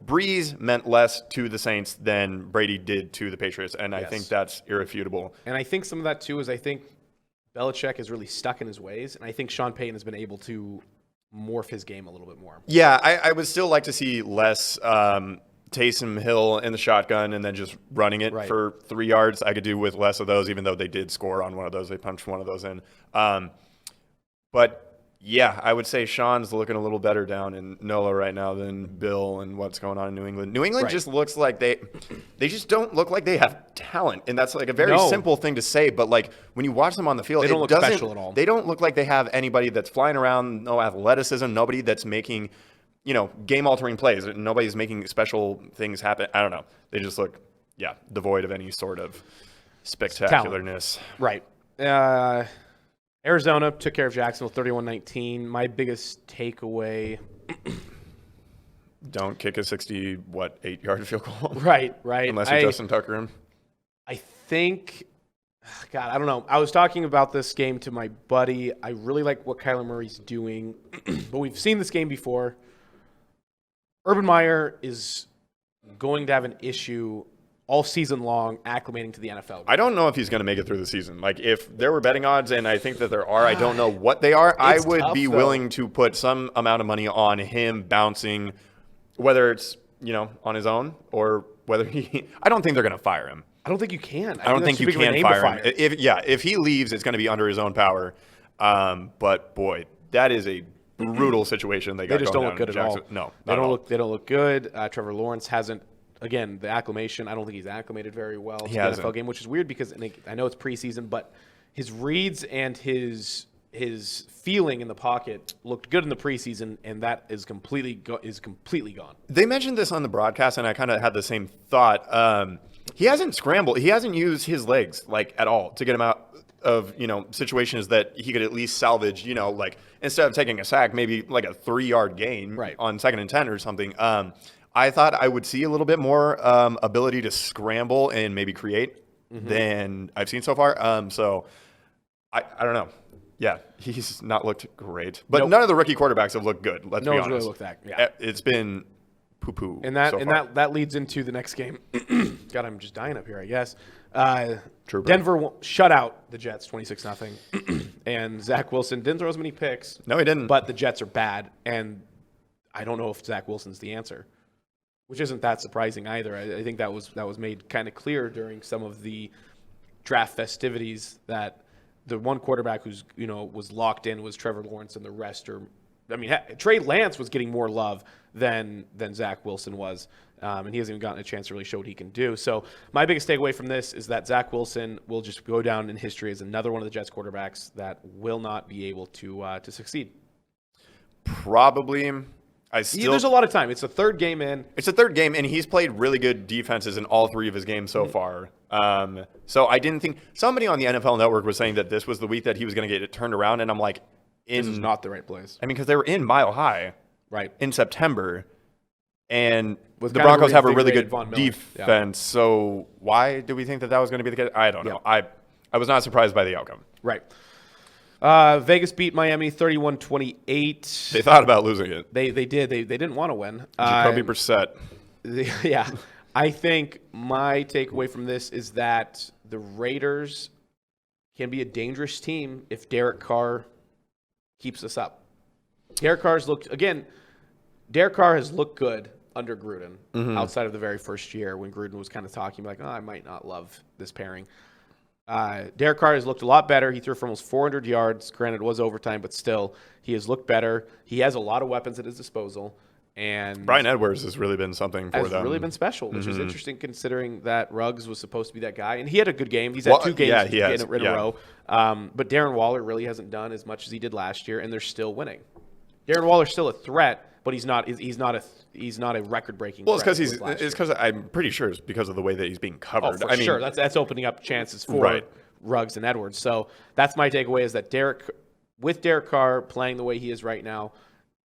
Breeze meant less to the Saints than Brady did to the Patriots, and I think that's irrefutable. And I think some of that too is I think Belichick is really stuck in his ways, and I think Sean Payton has been able to morph his game a little bit more. Yeah, I would still like to see less Taysom Hill in the shotgun and then just running it for 3 yards. I could do with less of those, even though they did score on one of those. They punched one of those in. But, yeah, I would say Sean's looking a little better down in NOLA right now than Bill and what's going on in New England. New England just looks like they just don't look like they have talent. And that's like a very simple thing to say. But, like, when you watch them on the field, they don't look special at all. They don't look like they have anybody that's flying around, no athleticism, nobody that's making – game-altering plays. Nobody's making special things happen. I don't know. They just look, devoid of any sort of spectacularness. Right. Arizona took care of Jacksonville 31-19. My biggest takeaway. Don't kick a 8-yard field goal. Right. Unless you're Justin Tucker him. I think, God, I don't know. I was talking about this game to my buddy. I really like what Kyler Murray's doing, but we've seen this game before. Urban Meyer is going to have an issue all season long acclimating to the NFL. I don't know if he's going to make it through the season. Like, if there were betting odds, and I think that there are, I don't know what they are. I would be willing to put some amount of money on him bouncing, whether it's, on his own or whether I don't think they're going to fire him. I don't think you can. I don't think you can fire him. If he leaves, it's going to be under his own power. But, boy, that is a brutal situation they got. They just don't look good at all. No, they don't look good. Trevor Lawrence hasn't. Again, the acclimation. I don't think he's acclimated very well to the NFL game, which is weird because I know it's preseason, but his reads and his feeling in the pocket looked good in the preseason, and that is completely gone. They mentioned this on the broadcast, and I kind of had the same thought. He hasn't scrambled. He hasn't used his legs at all to get him out of situations that he could at least salvage. Instead of taking a sack, maybe like a 3-yard gain on 2nd and 10 or something. I thought I would see a little bit more ability to scramble and maybe create than I've seen so far. So I don't know. Yeah, he's not looked great, but none of the rookie quarterbacks have looked good. Let's be honest. Really looked that. Yeah, it's been poo-poo. And that leads into the next game. God, I'm just dying up here, I guess. Denver shut out the Jets 26-0, and Zach Wilson didn't throw as many picks. No, he didn't. But the Jets are bad, and I don't know if Zach Wilson's the answer, which isn't that surprising either. I think that was made kind of clear during some of the draft festivities that the one quarterback who's was locked in was Trevor Lawrence, and the rest are I mean, Trey Lance was getting more love than Zach Wilson was, and he hasn't even gotten a chance to really show what he can do. So my biggest takeaway from this is that Zach Wilson will just go down in history as another one of the Jets quarterbacks that will not be able to succeed. Probably. There's a lot of time. It's the third game in. It's the third game, and he's played really good defenses in all 3 of his games so far. So I didn't think somebody on the NFL Network was saying that this was the week that he was going to get it turned around, and I'm like, this is not the right place. I mean, because they were in Mile High, right, in September, and with the Broncos have a really good defense. Yeah. So why do we think that was going to be the case? I don't know. I was not surprised by the outcome. Right. Vegas beat Miami 31-28. They thought about losing it. They did. They didn't want to win. Jacoby Brissett. Yeah. I think my takeaway from this is that the Raiders can be a dangerous team if Derek Carr keeps us up. Derek Carr has looked good under Gruden outside of the very first year when Gruden was kind of talking like, I might not love this pairing. Derek Carr has looked a lot better. He threw for almost 400 yards. Granted, it was overtime, but still, he has looked better. He has a lot of weapons at his disposal. And Brian Edwards has really been something for them. Has really been special, which is interesting considering that Ruggs was supposed to be that guy. And he had a good game. He's had 2 games in a row. But Darren Waller really hasn't done as much as he did last year, and they're still winning. Darren Waller's still a threat, but he's not a record-breaking. Well, it's because I'm pretty sure it's because of the way that he's being covered. Oh, for sure. That's opening up chances for Ruggs and Edwards. So that's my takeaway is that with Derek Carr playing the way he is right now,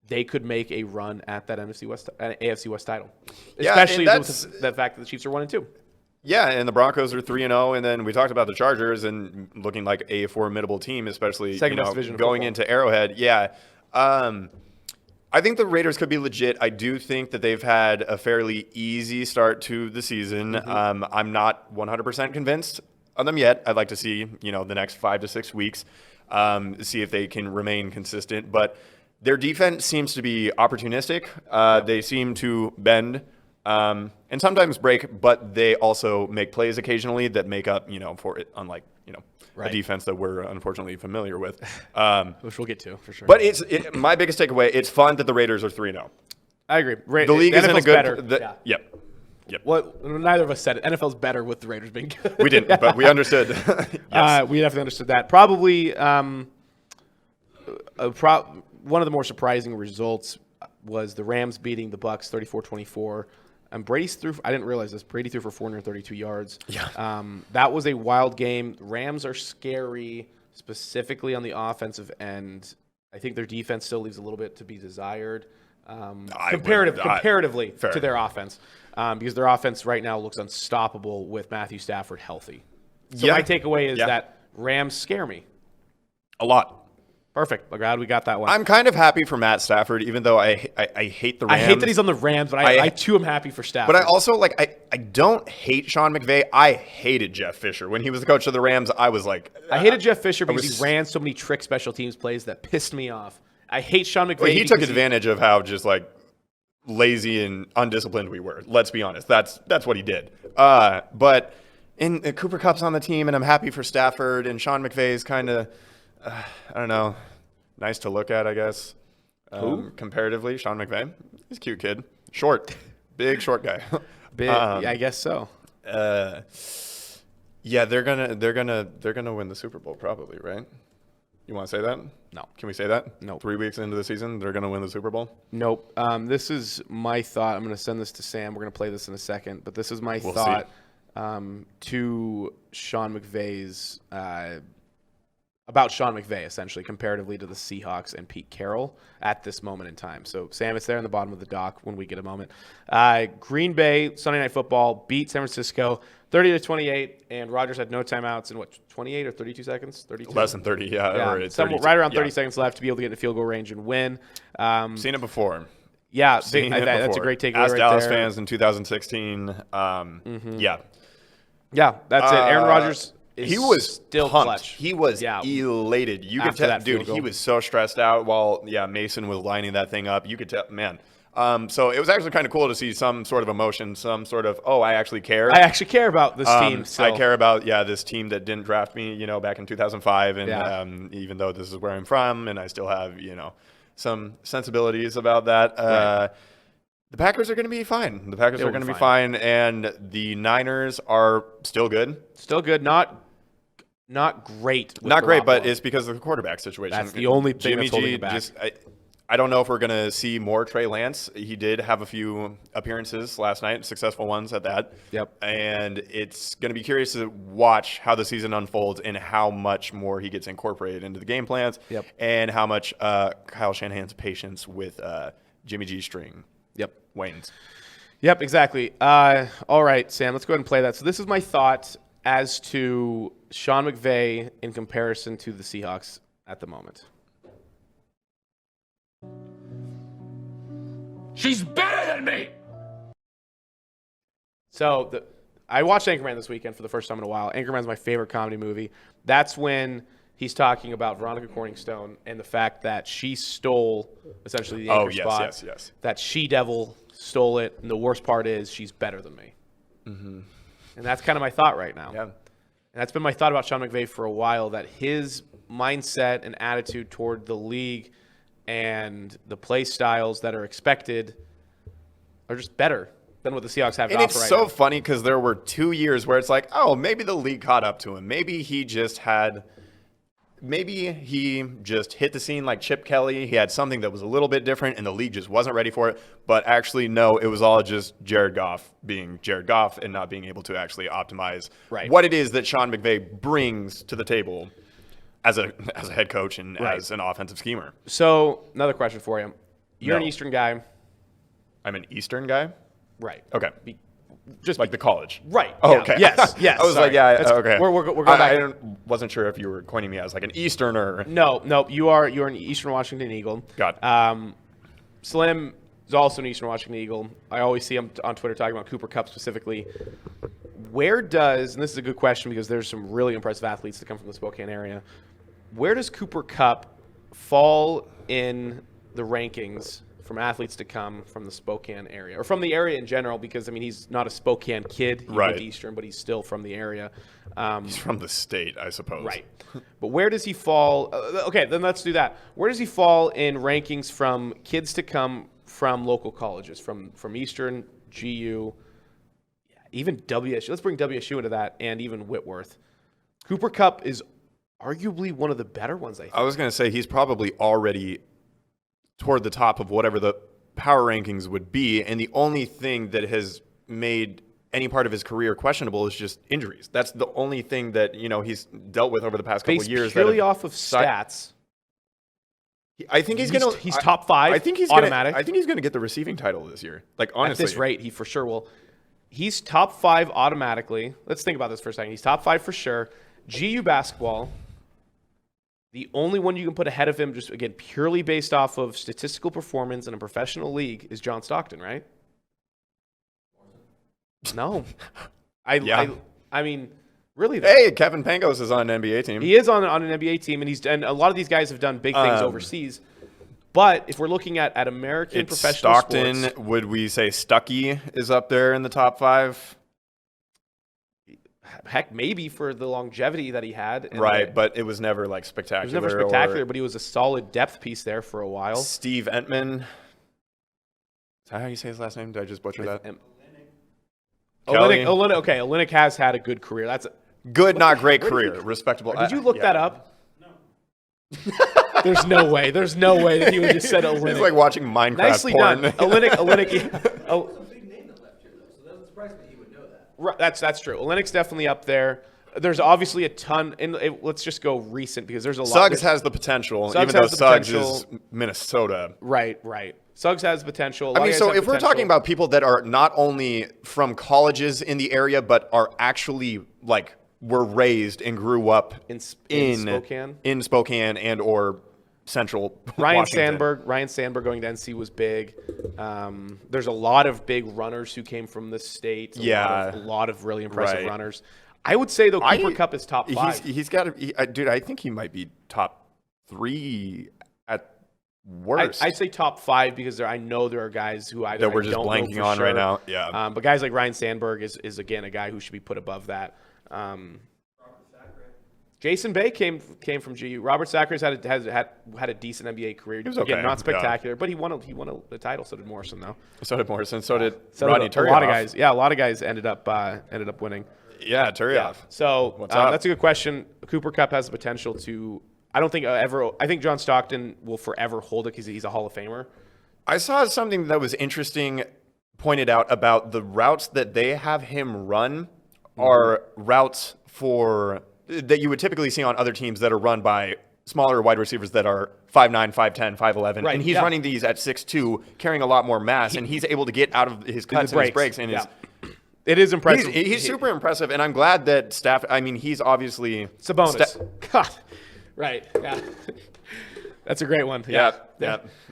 they could make a run at that AFC West title, especially with the fact that the Chiefs are 1-2. Yeah, and the Broncos are 3-0, and then we talked about the Chargers and looking like a formidable team, especially going into Arrowhead. Yeah. I think the Raiders could be legit. I do think that they've had a fairly easy start to the season. I'm not 100% convinced of them yet. I'd like to see, the next 5 to 6 weeks, see if they can remain consistent. But their defense seems to be opportunistic. They seem to bend and sometimes break, but they also make plays occasionally that make up, for it, unlike, a defense that we're unfortunately familiar with. Which we'll get to, for sure. But my biggest takeaway, it's fun that the Raiders are 3-0. I agree. The league is in a good... better. Yep. Well, neither of us said it. NFL's better with the Raiders being good. We didn't, but we understood. Yes. We definitely understood that. Probably one of the more surprising results was the Rams beating the Bucs 34-24. Brady's threw. I didn't realize this. Brady threw for 432 yards. Yeah. That was a wild game. Rams are scary, specifically on the offensive end. I think their defense still leaves a little bit to be desired, comparatively to their offense, because their offense right now looks unstoppable with Matthew Stafford healthy. So my takeaway is that Rams scare me a lot. Perfect. Glad we got that one. I'm kind of happy for Matt Stafford, even though I hate the Rams. I hate that he's on the Rams, but I too am happy for Stafford. But I also, I don't hate Sean McVay. I hated Jeff Fisher. When he was the coach of the Rams, I was like... I hated Jeff Fisher because he ran so many trick special teams plays that pissed me off. I hate Sean McVay. Well, he took advantage of how just, lazy and undisciplined we were. Let's be honest. That's what he did. But Cooper Kupp's on the team, and I'm happy for Stafford, and Sean McVay's kind of... I don't know, nice to look at, I guess. Comparatively, Sean McVay, he's a cute kid, big short guy. I guess so. Yeah, they're gonna win the Super Bowl probably, right? You want to say that? No. Can we say that? No. 3 weeks into the season, they're gonna win the Super Bowl. Nope. This is my thought. I'm gonna send this to Sam. We're gonna play this in a second, but this is my thought to Sean McVay's. About Sean McVay, essentially, comparatively to the Seahawks and Pete Carroll at this moment in time. So, Sam, it's there in the bottom of the doc when we get a moment. Green Bay, Sunday Night Football, beat San Francisco 30-28, and Rodgers had no timeouts in, 28 or 32 seconds? 32? Less than 30, yeah. Right around 30 seconds left to be able to get in the field goal range and win. Seen it before. Yeah, that's a great takeaway As right Dallas there. fans in 2016, yeah. Yeah, that's it. Aaron Rodgers... He was still pumped. clutch. He was elated. You could tell, dude. He was so stressed out while Mason was lining that thing up. You could tell, man. So it was actually kind of cool to see some sort of emotion, some sort of I actually care. I actually care about this team. So. I care about this team that didn't draft me, back in 2005, and even though this is where I'm from, and I still have some sensibilities about that. The Packers are going to be fine. The Packers are going to be fine, and the Niners are still good. Still good, not great. Not great, but it's because of the quarterback situation. That's the only thing Jimmy that's holding G him back. just. I don't know if we're going to see more Trey Lance. He did have a few appearances last night, successful ones at that. Yep. And it's going to be curious to watch how the season unfolds and how much more he gets incorporated into the game plans. Yep. And how much Kyle Shanahan's patience with Jimmy G string. Yep. Wanes. Yep, exactly. All right, Sam, let's go ahead and play that. So this is my thought as to Sean McVay in comparison to the Seahawks at the moment. She's better than me! So I watched Anchorman this weekend for the first time in a while. Anchorman's my favorite comedy movie. That's when he's talking about Veronica Corningstone and the fact that she stole essentially the anchor spot. Yes. That she-devil stole it, and the worst part is she's better than me. Mm-hmm. And that's kind of my thought right now. Yeah. And that's been my thought about Sean McVay for a while, that his mindset and attitude toward the league and the play styles that are expected are just better than what the Seahawks have to offer right now. And it's so funny because there were 2 years where it's like, oh, maybe the league caught up to him. Maybe he just hit the scene like Chip Kelly. He had something that was a little bit different and the league just wasn't ready for it. But actually, no, it was all just Jared Goff being Jared Goff and not being able to actually optimize what it is that Sean McVay brings to the table as a head coach and as an offensive schemer. So another question for you. You're an Eastern guy. I'm an Eastern guy? Right. Okay. Just like the college. Right. Oh, yeah. okay. Yes. I was like, yeah, okay. We're going back. I wasn't sure if you were coining me as like an Easterner. No. You're an Eastern Washington Eagle. Got it. Slim is also an Eastern Washington Eagle. I always see him on Twitter talking about Cooper Kupp specifically. And this is a good question because there's some really impressive athletes that come from the Spokane area. Where does Cooper Kupp fall in the rankings from athletes to come from the Spokane area, or from the area in general? Because, I mean, he's not a Spokane kid. He went Eastern, but he's still from the area. He's from the state, I suppose. Right. But where does he fall? Okay, then let's do that. Where does he fall in rankings from kids to come from local colleges, from Eastern, GU, even WSU? Let's bring WSU into that, and even Whitworth. Cooper Kupp is arguably one of the better ones, I think. I was going to say he's probably already toward the top of whatever the power rankings would be, and the only thing that has made any part of his career questionable is just injuries. That's the only thing that he's dealt with over the past couple of years. Purely off of stats. I think he's going to. He's top 5. I think he's automatic. I think he's going to get the receiving title this year. Like, honestly, at this rate, he for sure will. He's top 5 automatically. Let's think about this for a second. He's top 5 for sure. GU basketball. The only one you can put ahead of him, just again purely based off of statistical performance in a professional league, is John Stockton, right? No, I mean, really. Hey, Kevin Pangos is on an NBA team. He is on an NBA team, and a lot of these guys have done big things overseas. But if we're looking at American professional Stockton, sports, would we say Stuckey is up there in the top 5? Heck, maybe for the longevity that he had. Right, but it was never like spectacular. It was never spectacular, but he was a solid depth piece there for a while. Steve Entman. Is that how you say his last name? Did I just butcher that? Olenek. Okay, Olenek has had a good career. That's good, not great career. Respectable. Did you look that up? No. There's no way. There's no way that you would just said Olenek. It's like watching Minecraft Nicely porn. done. Olenek. Right, that's true. Olenek's definitely up there. There's obviously a ton. Let's just go recent because there's a lot. Suggs has the potential, even though Suggs is Minnesota. Right. Suggs has potential. I mean, so if we're talking about people that are not only from colleges in the area, but are actually like were raised and grew up in Spokane and or Central Washington. Ryan Sandberg going to NC was big. There's a lot of big runners who came from the state. A lot of really impressive runners. I would say though, Cooper Kupp is top 5. He's got to, dude. I think he might be top 3 at worst. I'd say top 5 because I know there are guys who either that we're just blanking on right now. Yeah, but guys like Ryan Sandberg is again a guy who should be put above that. Jason Bay came from GU. Robert Zacharias had a decent NBA career. He was Again, okay. not spectacular, but he won a title. So did Morrison, though. So did Morrison. So did So Rodney did a Turioff. lot of guys. Yeah, a lot of guys ended up winning. Yeah, Turioff. Yeah. So What's up? that's a good question. Cooper Cup has the potential to. I don't think I think John Stockton will forever hold it because he's a Hall of Famer. I saw something that was interesting pointed out about the routes that they have him run are routes that you would typically see on other teams that are run by smaller wide receivers that are 5'9", 5'10", 5'11". Right, And he's running these at 6'2", carrying a lot more mass, and he's able to get out of his cuts and his breaks. And it is impressive. He's super impressive, and I'm glad that he's obviously... Sabonis. God. Right, yeah. That's a great one. Yeah.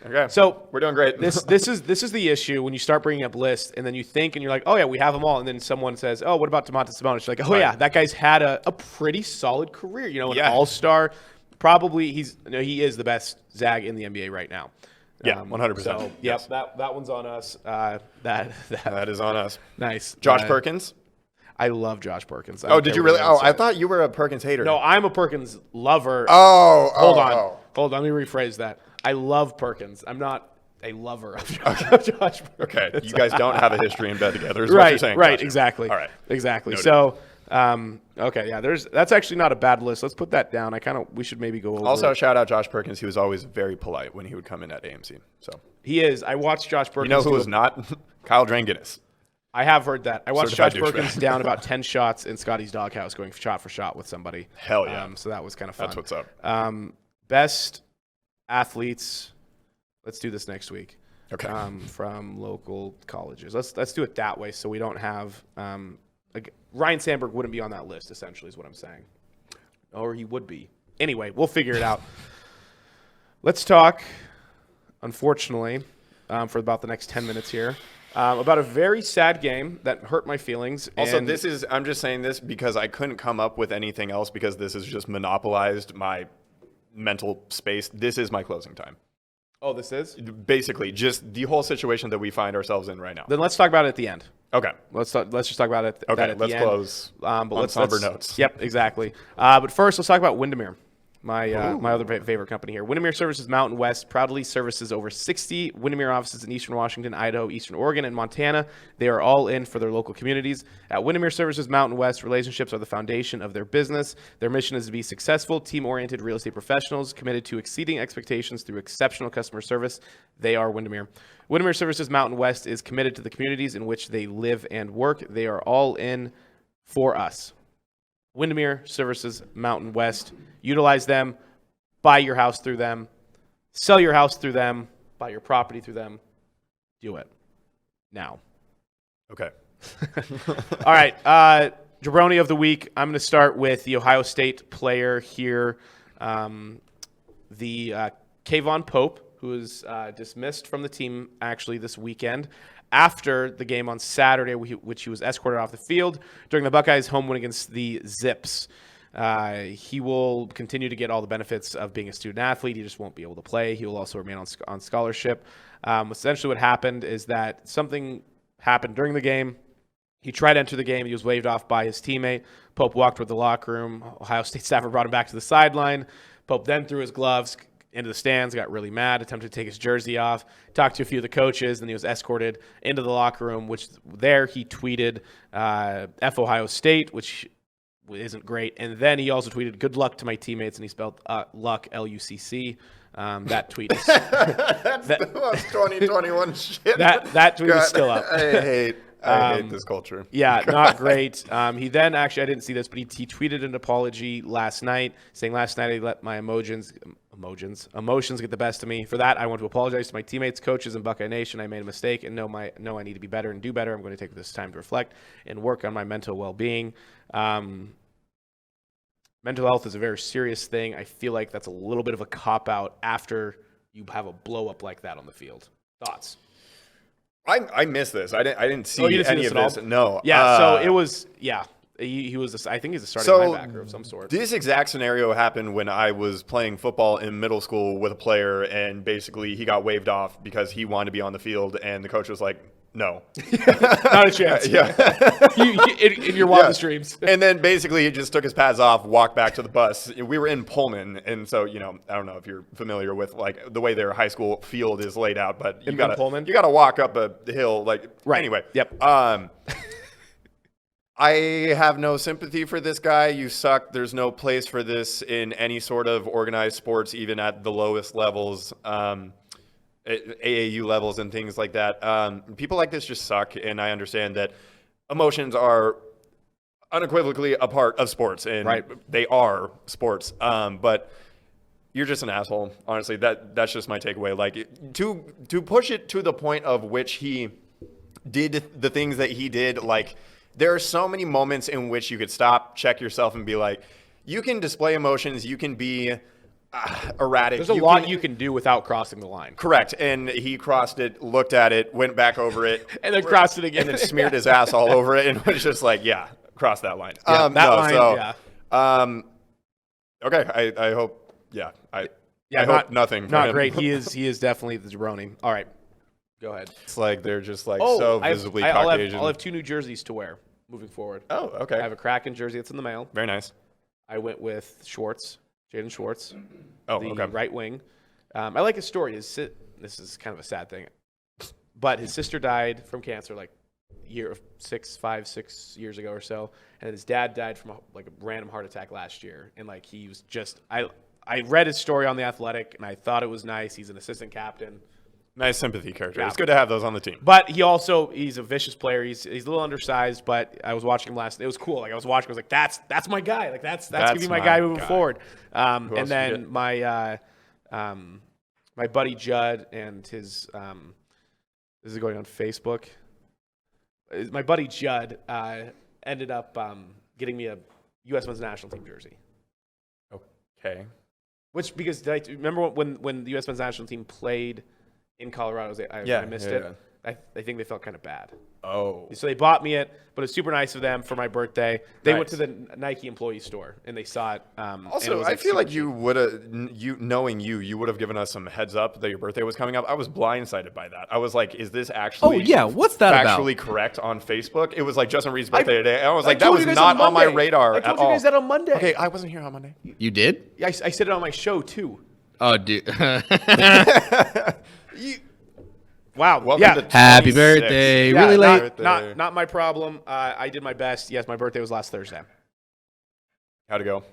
Okay. So we're doing great. This is the issue when you start bringing up lists and then you think and you're like, oh yeah, we have them all, and then someone says, oh, what about Domantas Sabonis? You're like, oh yeah, that guy's had a pretty solid career. An all-star. Probably he is the best Zag in the NBA right now. Yeah, 100%. So yes, that one's on us. That is on us. Nice. Josh Perkins. I love Josh Perkins. Oh, did you really? Oh, I thought you were a Perkins hater. No, I'm a Perkins lover. Hold on. Let me rephrase that. I love Perkins. I'm not a lover of Josh Perkins. Okay, you guys don't have a history in bed together, is what you're saying. Right, Gotcha. exactly. All right. Exactly. Noted. So, okay, yeah, that's actually not a bad list. Let's put that down. We should maybe go over Also, it. shout out Josh Perkins. He was always very polite when he would come in at AMC. So he is. I watched Josh Perkins. You know who was not? Kyle Dranginis. I have heard that. I watched Certified Josh Perkins douchebag. down about 10 shots in Scotty's doghouse going shot for shot with somebody. Hell yeah. So that was kind of fun. That's what's up. Best athletes. Let's do this next week. Okay. From local colleges. Let's do it that way so we don't have Ryan Sandberg wouldn't be on that list, essentially, is what I'm saying. Or he would be. Anyway, we'll figure it out. Let's talk, unfortunately, for about the next 10 minutes here, about a very sad game that hurt my feelings. Also, I'm just saying this because I couldn't come up with anything else because this has just monopolized my mental space. This is my closing time. Oh, this is? Basically, just the whole situation that we find ourselves in right now. Then let's talk about it at the end. Okay. Let's just talk about it. Okay, that at let's the end. close But on somber notes. Yep, exactly. But first, let's talk about Windermere, my other favorite company here. Windermere Services Mountain West proudly services over 60 Windermere offices in Eastern Washington, Idaho, Eastern Oregon, and Montana. They are all in for their local communities. At Windermere Services Mountain West, relationships are the foundation of their business. Their mission is to be successful, team-oriented real estate professionals committed to exceeding expectations through exceptional customer service. They are Windermere. Windermere Services Mountain West is committed to the communities in which they live and work. They are all in for us. Windermere Services Mountain West. Utilize them. Buy your house through them. Sell your house through them. Buy your property through them. Do it now. Okay. All right. Jabroni of the week. I'm going to start with the Ohio State player here, the Kayvon Pope, who was dismissed from the team actually this weekend after the game on Saturday, which he was escorted off the field during the Buckeyes' home win against the Zips. He will continue to get all the benefits of being a student athlete. He just won't be able to play. He will also remain on scholarship. Essentially what happened is that something happened during the game. He tried to enter the game. He was waved off by his teammate. Pope walked toward the locker room. Ohio State staffer brought him back to the sideline. Pope then threw his gloves into the stands, got really mad, attempted to take his jersey off, talked to a few of the coaches, and he was escorted into the locker room, which there he tweeted F Ohio State, which isn't great. And then he also tweeted, good luck to my teammates, and he spelled luck, L-U-C-C. That tweet is... That's the most 2021 shit. That tweet is still up. I hate this culture. Yeah, not great. He then actually, I didn't see this, but he tweeted an apology last night, saying last night I let my emotions get the best of me. For that, I want to apologize to my teammates, coaches, and Buckeye Nation. I made a mistake and know I need to be better and do better. I'm going to take this time to reflect and work on my mental well-being. Mental health is a very serious thing. I feel like that's a little bit of a cop-out after you have a blow-up like that on the field. Thoughts? I missed this. I didn't see you didn't any see of this this. No. Yeah, so it was, yeah. He was, I think he's a starting linebacker of some sort. This exact scenario happened when I was playing football in middle school with a player, and basically he got waved off because he wanted to be on the field, and the coach was like, No. Not a chance. Yeah. in your wildest dreams. And then basically he just took his pads off, walked back to the bus. We were in Pullman, and so I don't know if you're familiar with like the way their high school field is laid out, but you gotta walk up a hill. Like right. Anyway. Yep. I have no sympathy for this guy. You suck. There's no place for this in any sort of organized sports, even at the lowest levels. AAU levels and things like that. People like this just suck, and I understand that emotions are unequivocally a part of sports, and they are sports. But you're just an asshole, honestly. That's just my takeaway. Like to push it to the point of which he did the things that he did. Like there are so many moments in which you could stop, check yourself, and be like, you can display emotions, you can be erratic. There's a lot you can do without crossing the line. Correct. And he crossed it, looked at it, went back over it. and then crossed it again. And then smeared his ass all over it and was just like, yeah, cross that line. Yeah, Okay, I hope, I hope nothing. Not great. He is definitely the jabroni. All right, go ahead. It's like they're just like so visibly Caucasian. I'll have 2 new jerseys to wear moving forward. Oh, okay. I have a Kraken jersey that's in the mail. Very nice. I went with Schwartz. Jaden Schwartz, the right wing. I like his story. This is kind of a sad thing, but his sister died from cancer like 6 years ago or so, and his dad died from a random heart attack last year. And like he was just, I read his story on The Athletic, and I thought it was nice. He's an assistant captain. Nice sympathy character. Yeah. It's good to have those on the team. But he's a vicious player. He's a little undersized, but I was watching him last. It was cool. Like I was watching. I was like, that's my guy. Like that's gonna be my guy moving forward. And then my buddy Judd and his this is going on Facebook. My buddy Judd ended up getting me a U.S. men's national team jersey. Okay. Because remember when the U.S. men's national team played in Colorado, I missed it. I think they felt kind of bad. Oh. So they bought me it, but it's super nice of them for my birthday. They went to the Nike employee store and they saw it. Also, I feel like you would have, knowing you would have given us some heads up that your birthday was coming up. I was blindsided by that. I was like, is this actually what's that factually correct on Facebook? It was like Justin Reed's birthday today. And I was like, that was not on my radar at all. I told you guys that on Monday. Okay, I wasn't here on Monday. You did? I said it on my show too. Oh, dude. Wow. Happy birthday. Really late. Not my problem. I did my best. Yes, my birthday was last Thursday. How'd it go?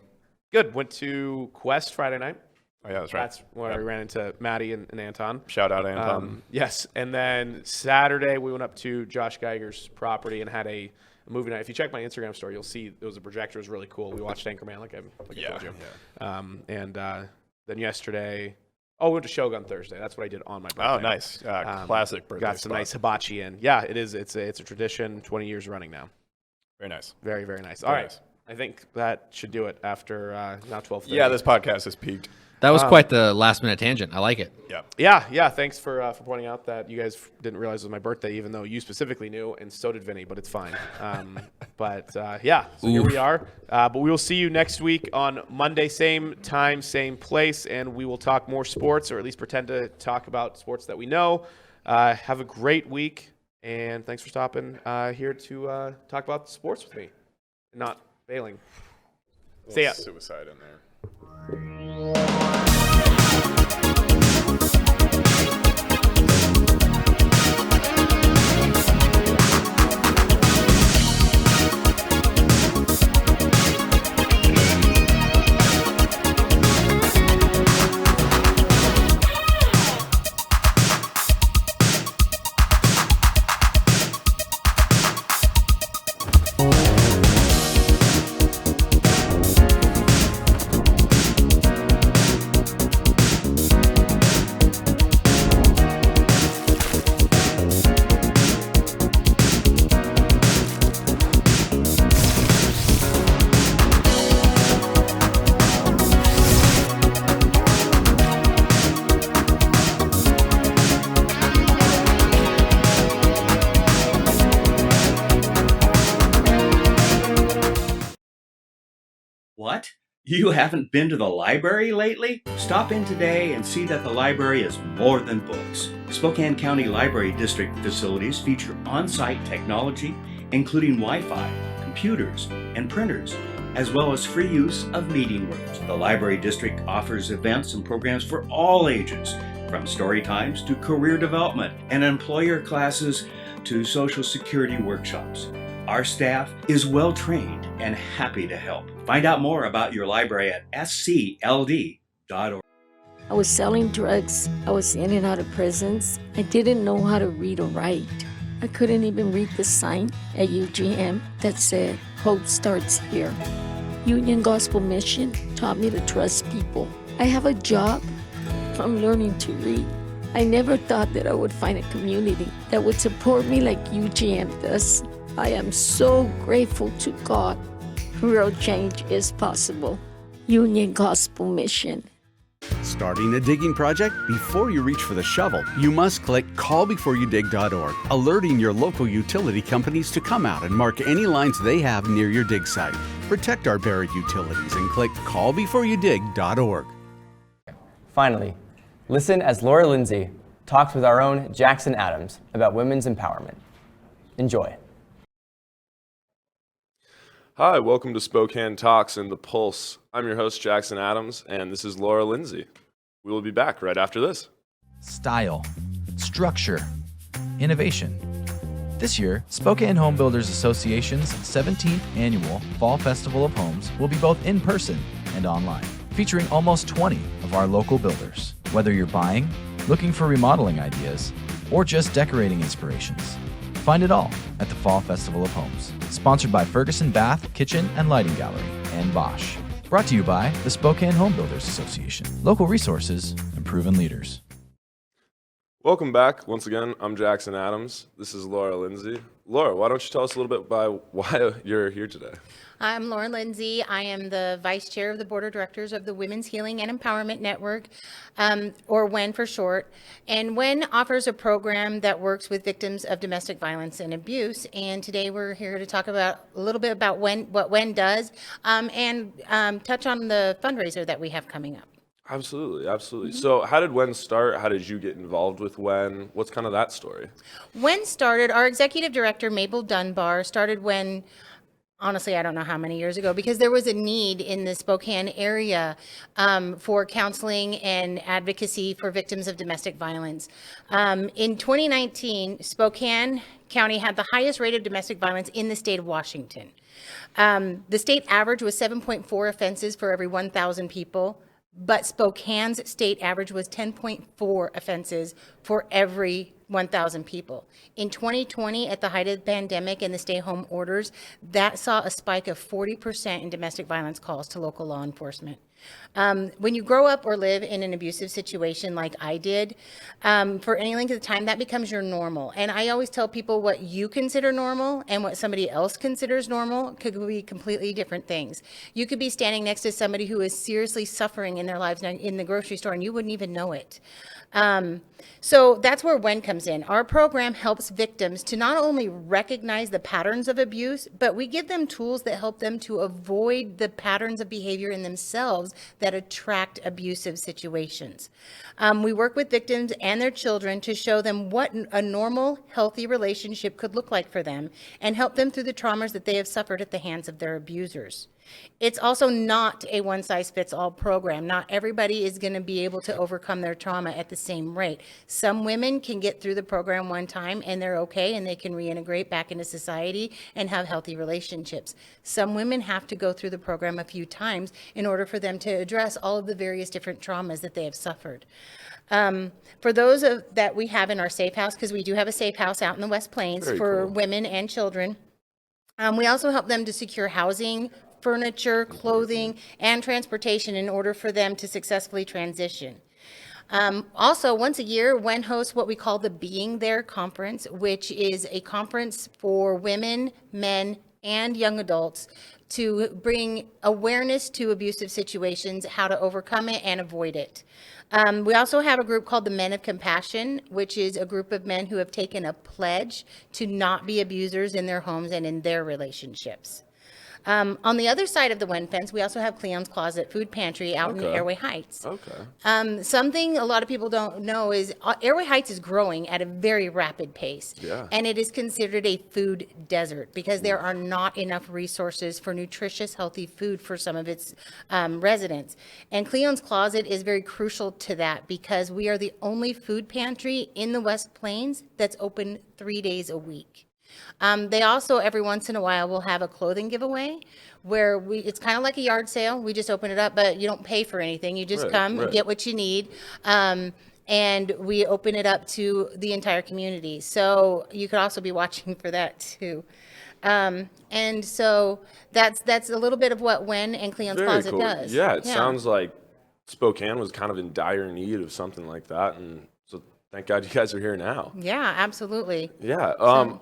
Good. Went to Quest Friday night. Oh, yeah, that's right. That's where we ran into Maddie and Anton. Shout out, Anton. Yes. And then Saturday, we went up to Josh Geiger's property and had a movie night. If you check my Instagram story, you'll see it was a projector. It was really cool. We watched Anchorman like I told you. Yeah. Then yesterday... we went to Shogun Thursday. That's what I did on my birthday. Oh, nice. Classic birthday Got some nice hibachi in. Yeah, it is. It's a tradition, 20 years running now. Very nice. Very, very nice. All right. I think that should do it after now 12:30. Yeah, this podcast has peaked. That was quite the last-minute tangent. I like it. Yeah. Thanks for pointing out that you guys didn't realize it was my birthday, even though you specifically knew, and so did Vinny, but it's fine. So here we are. But we will see you next week on Monday, same time, same place, and we will talk more sports, or at least pretend to talk about sports that we know. Have a great week, and thanks for stopping here to talk about sports with me, and not failing. See ya. Suicide in there. What? You haven't been to the library lately? Stop in today and see that the library is more than books. Spokane County Library District facilities feature on-site technology, including Wi-Fi, computers, and printers, as well as free use of meeting rooms. The Library District offers events and programs for all ages, from story times to career development and employer classes to Social Security workshops. Our staff is well trained and happy to help. Find out more about your library at scld.org. I was selling drugs. I was in and out of prisons. I didn't know how to read or write. I couldn't even read the sign at UGM that said, "Hope starts here." Union Gospel Mission taught me to trust people. I have a job from learning to read. I never thought that I would find a community that would support me like UGM does. I am so grateful to God. Real change is possible. Union Gospel Mission. Starting a digging project? Before you reach for the shovel, you must click callbeforeyoudig.org, alerting your local utility companies to come out and mark any lines they have near your dig site. Protect our buried utilities and click callbeforeyoudig.org. Finally, listen as Laura Lindsay talks with our own Jackson Adams about women's empowerment. Enjoy. Hi, welcome to Spokane Talks and the Pulse. I'm your host, Jackson Adams, and this is Laura Lindsay. We will be back right after this. Style, structure, innovation. This year, Spokane Home Builders Association's 17th annual Fall Festival of Homes will be both in person and online, featuring almost 20 of our local builders. Whether you're buying, looking for remodeling ideas, or just decorating inspirations, find it all at the Fall Festival of Homes. Sponsored by Ferguson Bath, Kitchen and Lighting Gallery, and Bosch. Brought to you by the Spokane Home Builders Association. Local resources and proven leaders. Welcome back. Once again, I'm Jackson Adams. This is Laura Lindsay. Laura, why don't you tell us a little bit about why you're here today? I'm Laura Lindsay. I am the Vice Chair of the Board of Directors of the Women's Healing and Empowerment Network, or WEN for short. And WEN offers a program that works with victims of domestic violence and abuse. And today we're here to talk about a little bit about what WEN does, and touch on the fundraiser that we have coming up. Absolutely, absolutely. So how did WEN start? How did you get involved with WEN? What's kind of that story? WEN started, our executive director, Mabel Dunbar, started WEN, honestly, I don't know how many years ago, because there was a need in the Spokane area for counseling and advocacy for victims of domestic violence. In 2019, Spokane County had the highest rate of domestic violence in the state of Washington. The state average was 7.4 offenses for every 1,000 people. But Spokane's state average was 10.4 offenses for every 1,000 people. In 2020, at the height of the pandemic and the stay-home orders, that saw a spike of 40% in domestic violence calls to local law enforcement. When you grow up or live in an abusive situation like I did, for any length of time, that becomes your normal. And I always tell people what you consider normal and what somebody else considers normal could be completely different things. You could be standing next to somebody who is seriously suffering in their lives in the grocery store and you wouldn't even know it. So that's where WEN comes in. Our program helps victims to not only recognize the patterns of abuse, but we give them tools that help them to avoid the patterns of behavior in themselves that attract abusive situations. We work with victims and their children to show them what a normal, healthy relationship could look like for them and help them through the traumas that they have suffered at the hands of their abusers. It's also not a one-size-fits-all program. Not everybody is going to be able to overcome their trauma at the same rate. Some women can get through the program one time and they're okay and they can reintegrate back into society and have healthy relationships. Some women have to go through the program a few times in order for them to address all of the various different traumas that they have suffered. For those that we have in our safe house, because we do have a safe house out in the West Plains for women and children, we also help them to secure housing, furniture, clothing, and transportation in order for them to successfully transition. Also, once a year, WEN hosts what we call the Being There Conference, which is a conference for women, men, and young adults to bring awareness to abusive situations, how to overcome it and avoid it. We also have a group called the Men of Compassion, which is a group of men who have taken a pledge to not be abusers in their homes and in their relationships. On the other side of the wind fence, we also have Cleon's Closet Food Pantry out in Airway Heights. Okay. Something a lot of people don't know is Airway Heights is growing at a very rapid pace. Yeah. And it is considered a food desert because there are not enough resources for nutritious, healthy food for some of its residents. And Cleon's Closet is very crucial to that because we are the only food pantry in the West Plains that's open 3 days a week. They also, every once in a while, will have a clothing giveaway where it's kind of like a yard sale. We just open it up, but you don't pay for anything. You just come, get what you need. And we open it up to the entire community. So you could also be watching for that too. And so that's a little bit of what Wen and Cleon's Closet does. Yeah, it sounds like Spokane was kind of in dire need of something like that, and so thank God you guys are here now. Yeah, absolutely. Yeah.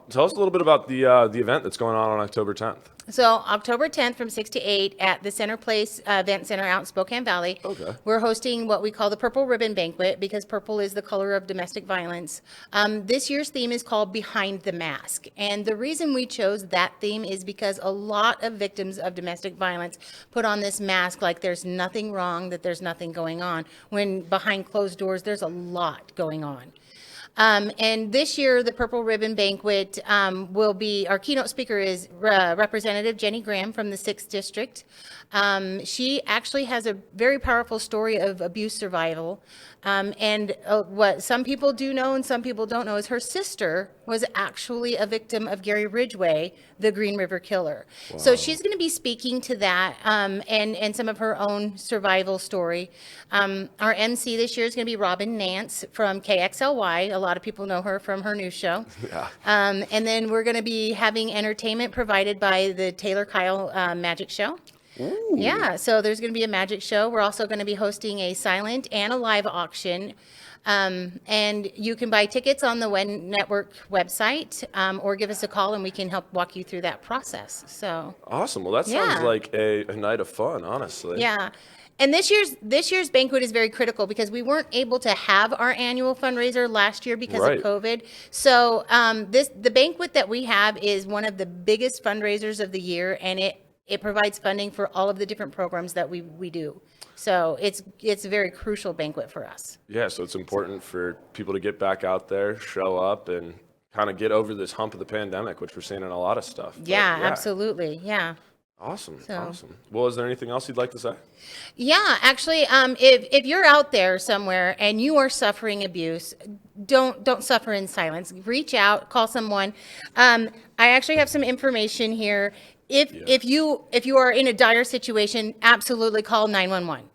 Tell us a little bit about the event that's going on October 10th. So October 10th from 6 to 8 at the Center Place Event Center out in Spokane Valley. Okay. We're hosting what we call the Purple Ribbon Banquet because purple is the color of domestic violence. This year's theme is called Behind the Mask. And the reason we chose that theme is because a lot of victims of domestic violence put on this mask like there's nothing wrong, that there's nothing going on, when behind closed doors there's a lot going on. And this year, the Purple Ribbon Banquet will be, our keynote speaker is Representative Jenny Graham from the 6th District. She actually has a very powerful story of abuse survival. And what some people do know and some people don't know is her sister was actually a victim of Gary Ridgway, the Green River Killer. Wow. So she's going to be speaking to that and some of her own survival story. Our MC this year is going to be Robin Nance from KXLY. A lot of people know her from her news show. Yeah. And then we're going to be having entertainment provided by the Taylor Kyle Magic Show. Ooh. Yeah, so there's going to be a magic show. We're also going to be hosting a silent and a live auction. And you can buy tickets on the WEN Network website or give us a call and we can help walk you through that process. So awesome. Well, that sounds like a night of fun, honestly. Yeah. And this year's banquet is very critical because we weren't able to have our annual fundraiser last year because of COVID. So the banquet that we have is one of the biggest fundraisers of the year, and it provides funding for all of the different programs that we do. So it's a very crucial banquet for us. Yeah, so it's important for people to get back out there, show up, and kind of get over this hump of the pandemic, which we're seeing in a lot of stuff. Yeah, absolutely. Yeah. Awesome. Awesome. Well, is there anything else you'd like to say? Yeah, actually, if you're out there somewhere and you are suffering abuse, don't suffer in silence. Reach out, call someone. I actually have some information here. If you are in a dire situation, absolutely call 911.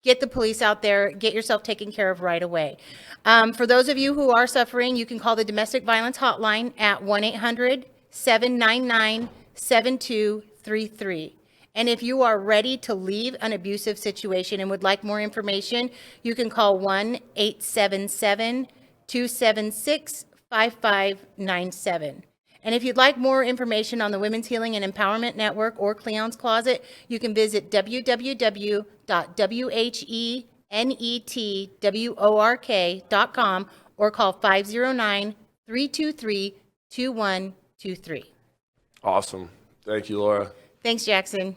Get the police out there, get yourself taken care of right away. For those of you who are suffering, you can call the domestic violence hotline at 1-800-799-7233. And if you are ready to leave an abusive situation and would like more information, you can call 1-877-276-5597. And if you'd like more information on the Women's Healing and Empowerment Network or Cleon's Closet, you can visit www.whenetwork.com or call 509-323-2123. Awesome. Thank you, Laura. Thanks, Jackson.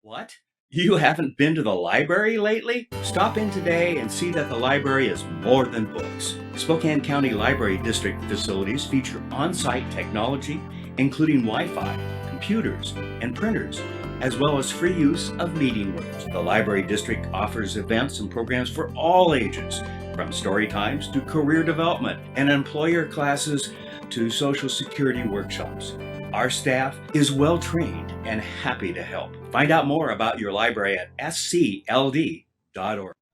What? You haven't been to the library lately? Stop in today and see that the library is more than books. Spokane County Library District facilities feature on-site technology, including Wi-Fi, computers, and printers, as well as free use of meeting rooms. The Library District offers events and programs for all ages, from story times to career development and employer classes to Social Security workshops. Our staff is well trained and happy to help. Find out more about your library at scld.org.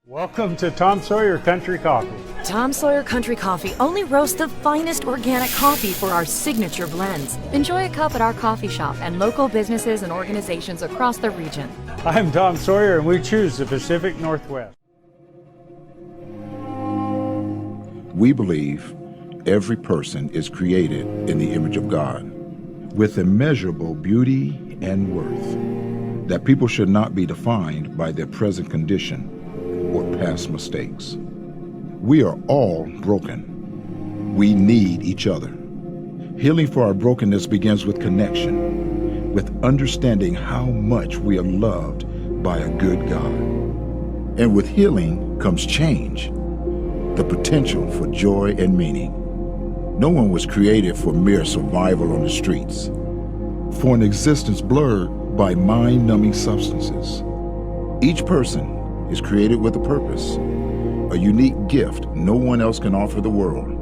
Welcome to Tom Sawyer Country Coffee. Tom Sawyer Country Coffee only roasts the finest organic coffee for our signature blends. Enjoy a cup at our coffee shop and local businesses and organizations across the region. I'm Tom Sawyer and we choose the Pacific Northwest. We believe every person is created in the image of God, with immeasurable beauty and worth, that people should not be defined by their present condition or past mistakes. We are all broken. We need each other. Healing for our brokenness begins with connection. with understanding how much we are loved by a good God. And with healing comes change, the potential for joy and meaning. No one was created for mere survival on the streets, for an existence blurred by mind-numbing substances. Each person is created with a purpose, a unique gift no one else can offer the world.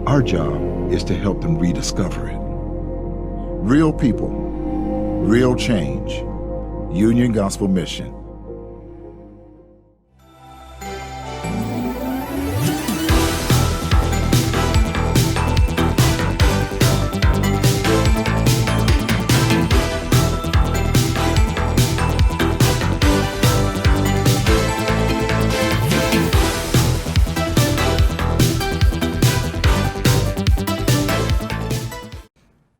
Our job is to help them rediscover it. Real people, real change. Union Gospel Mission.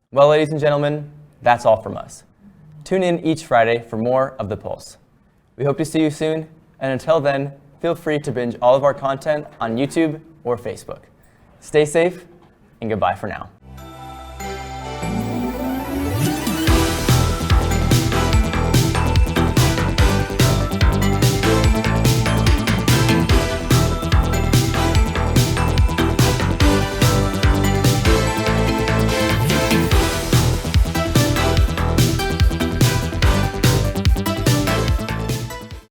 Well, ladies and gentlemen, that's all from us. Tune in each Friday for more of The Pulse. We hope to see you soon, and until then, feel free to binge all of our content on YouTube or Facebook. Stay safe, and goodbye for now.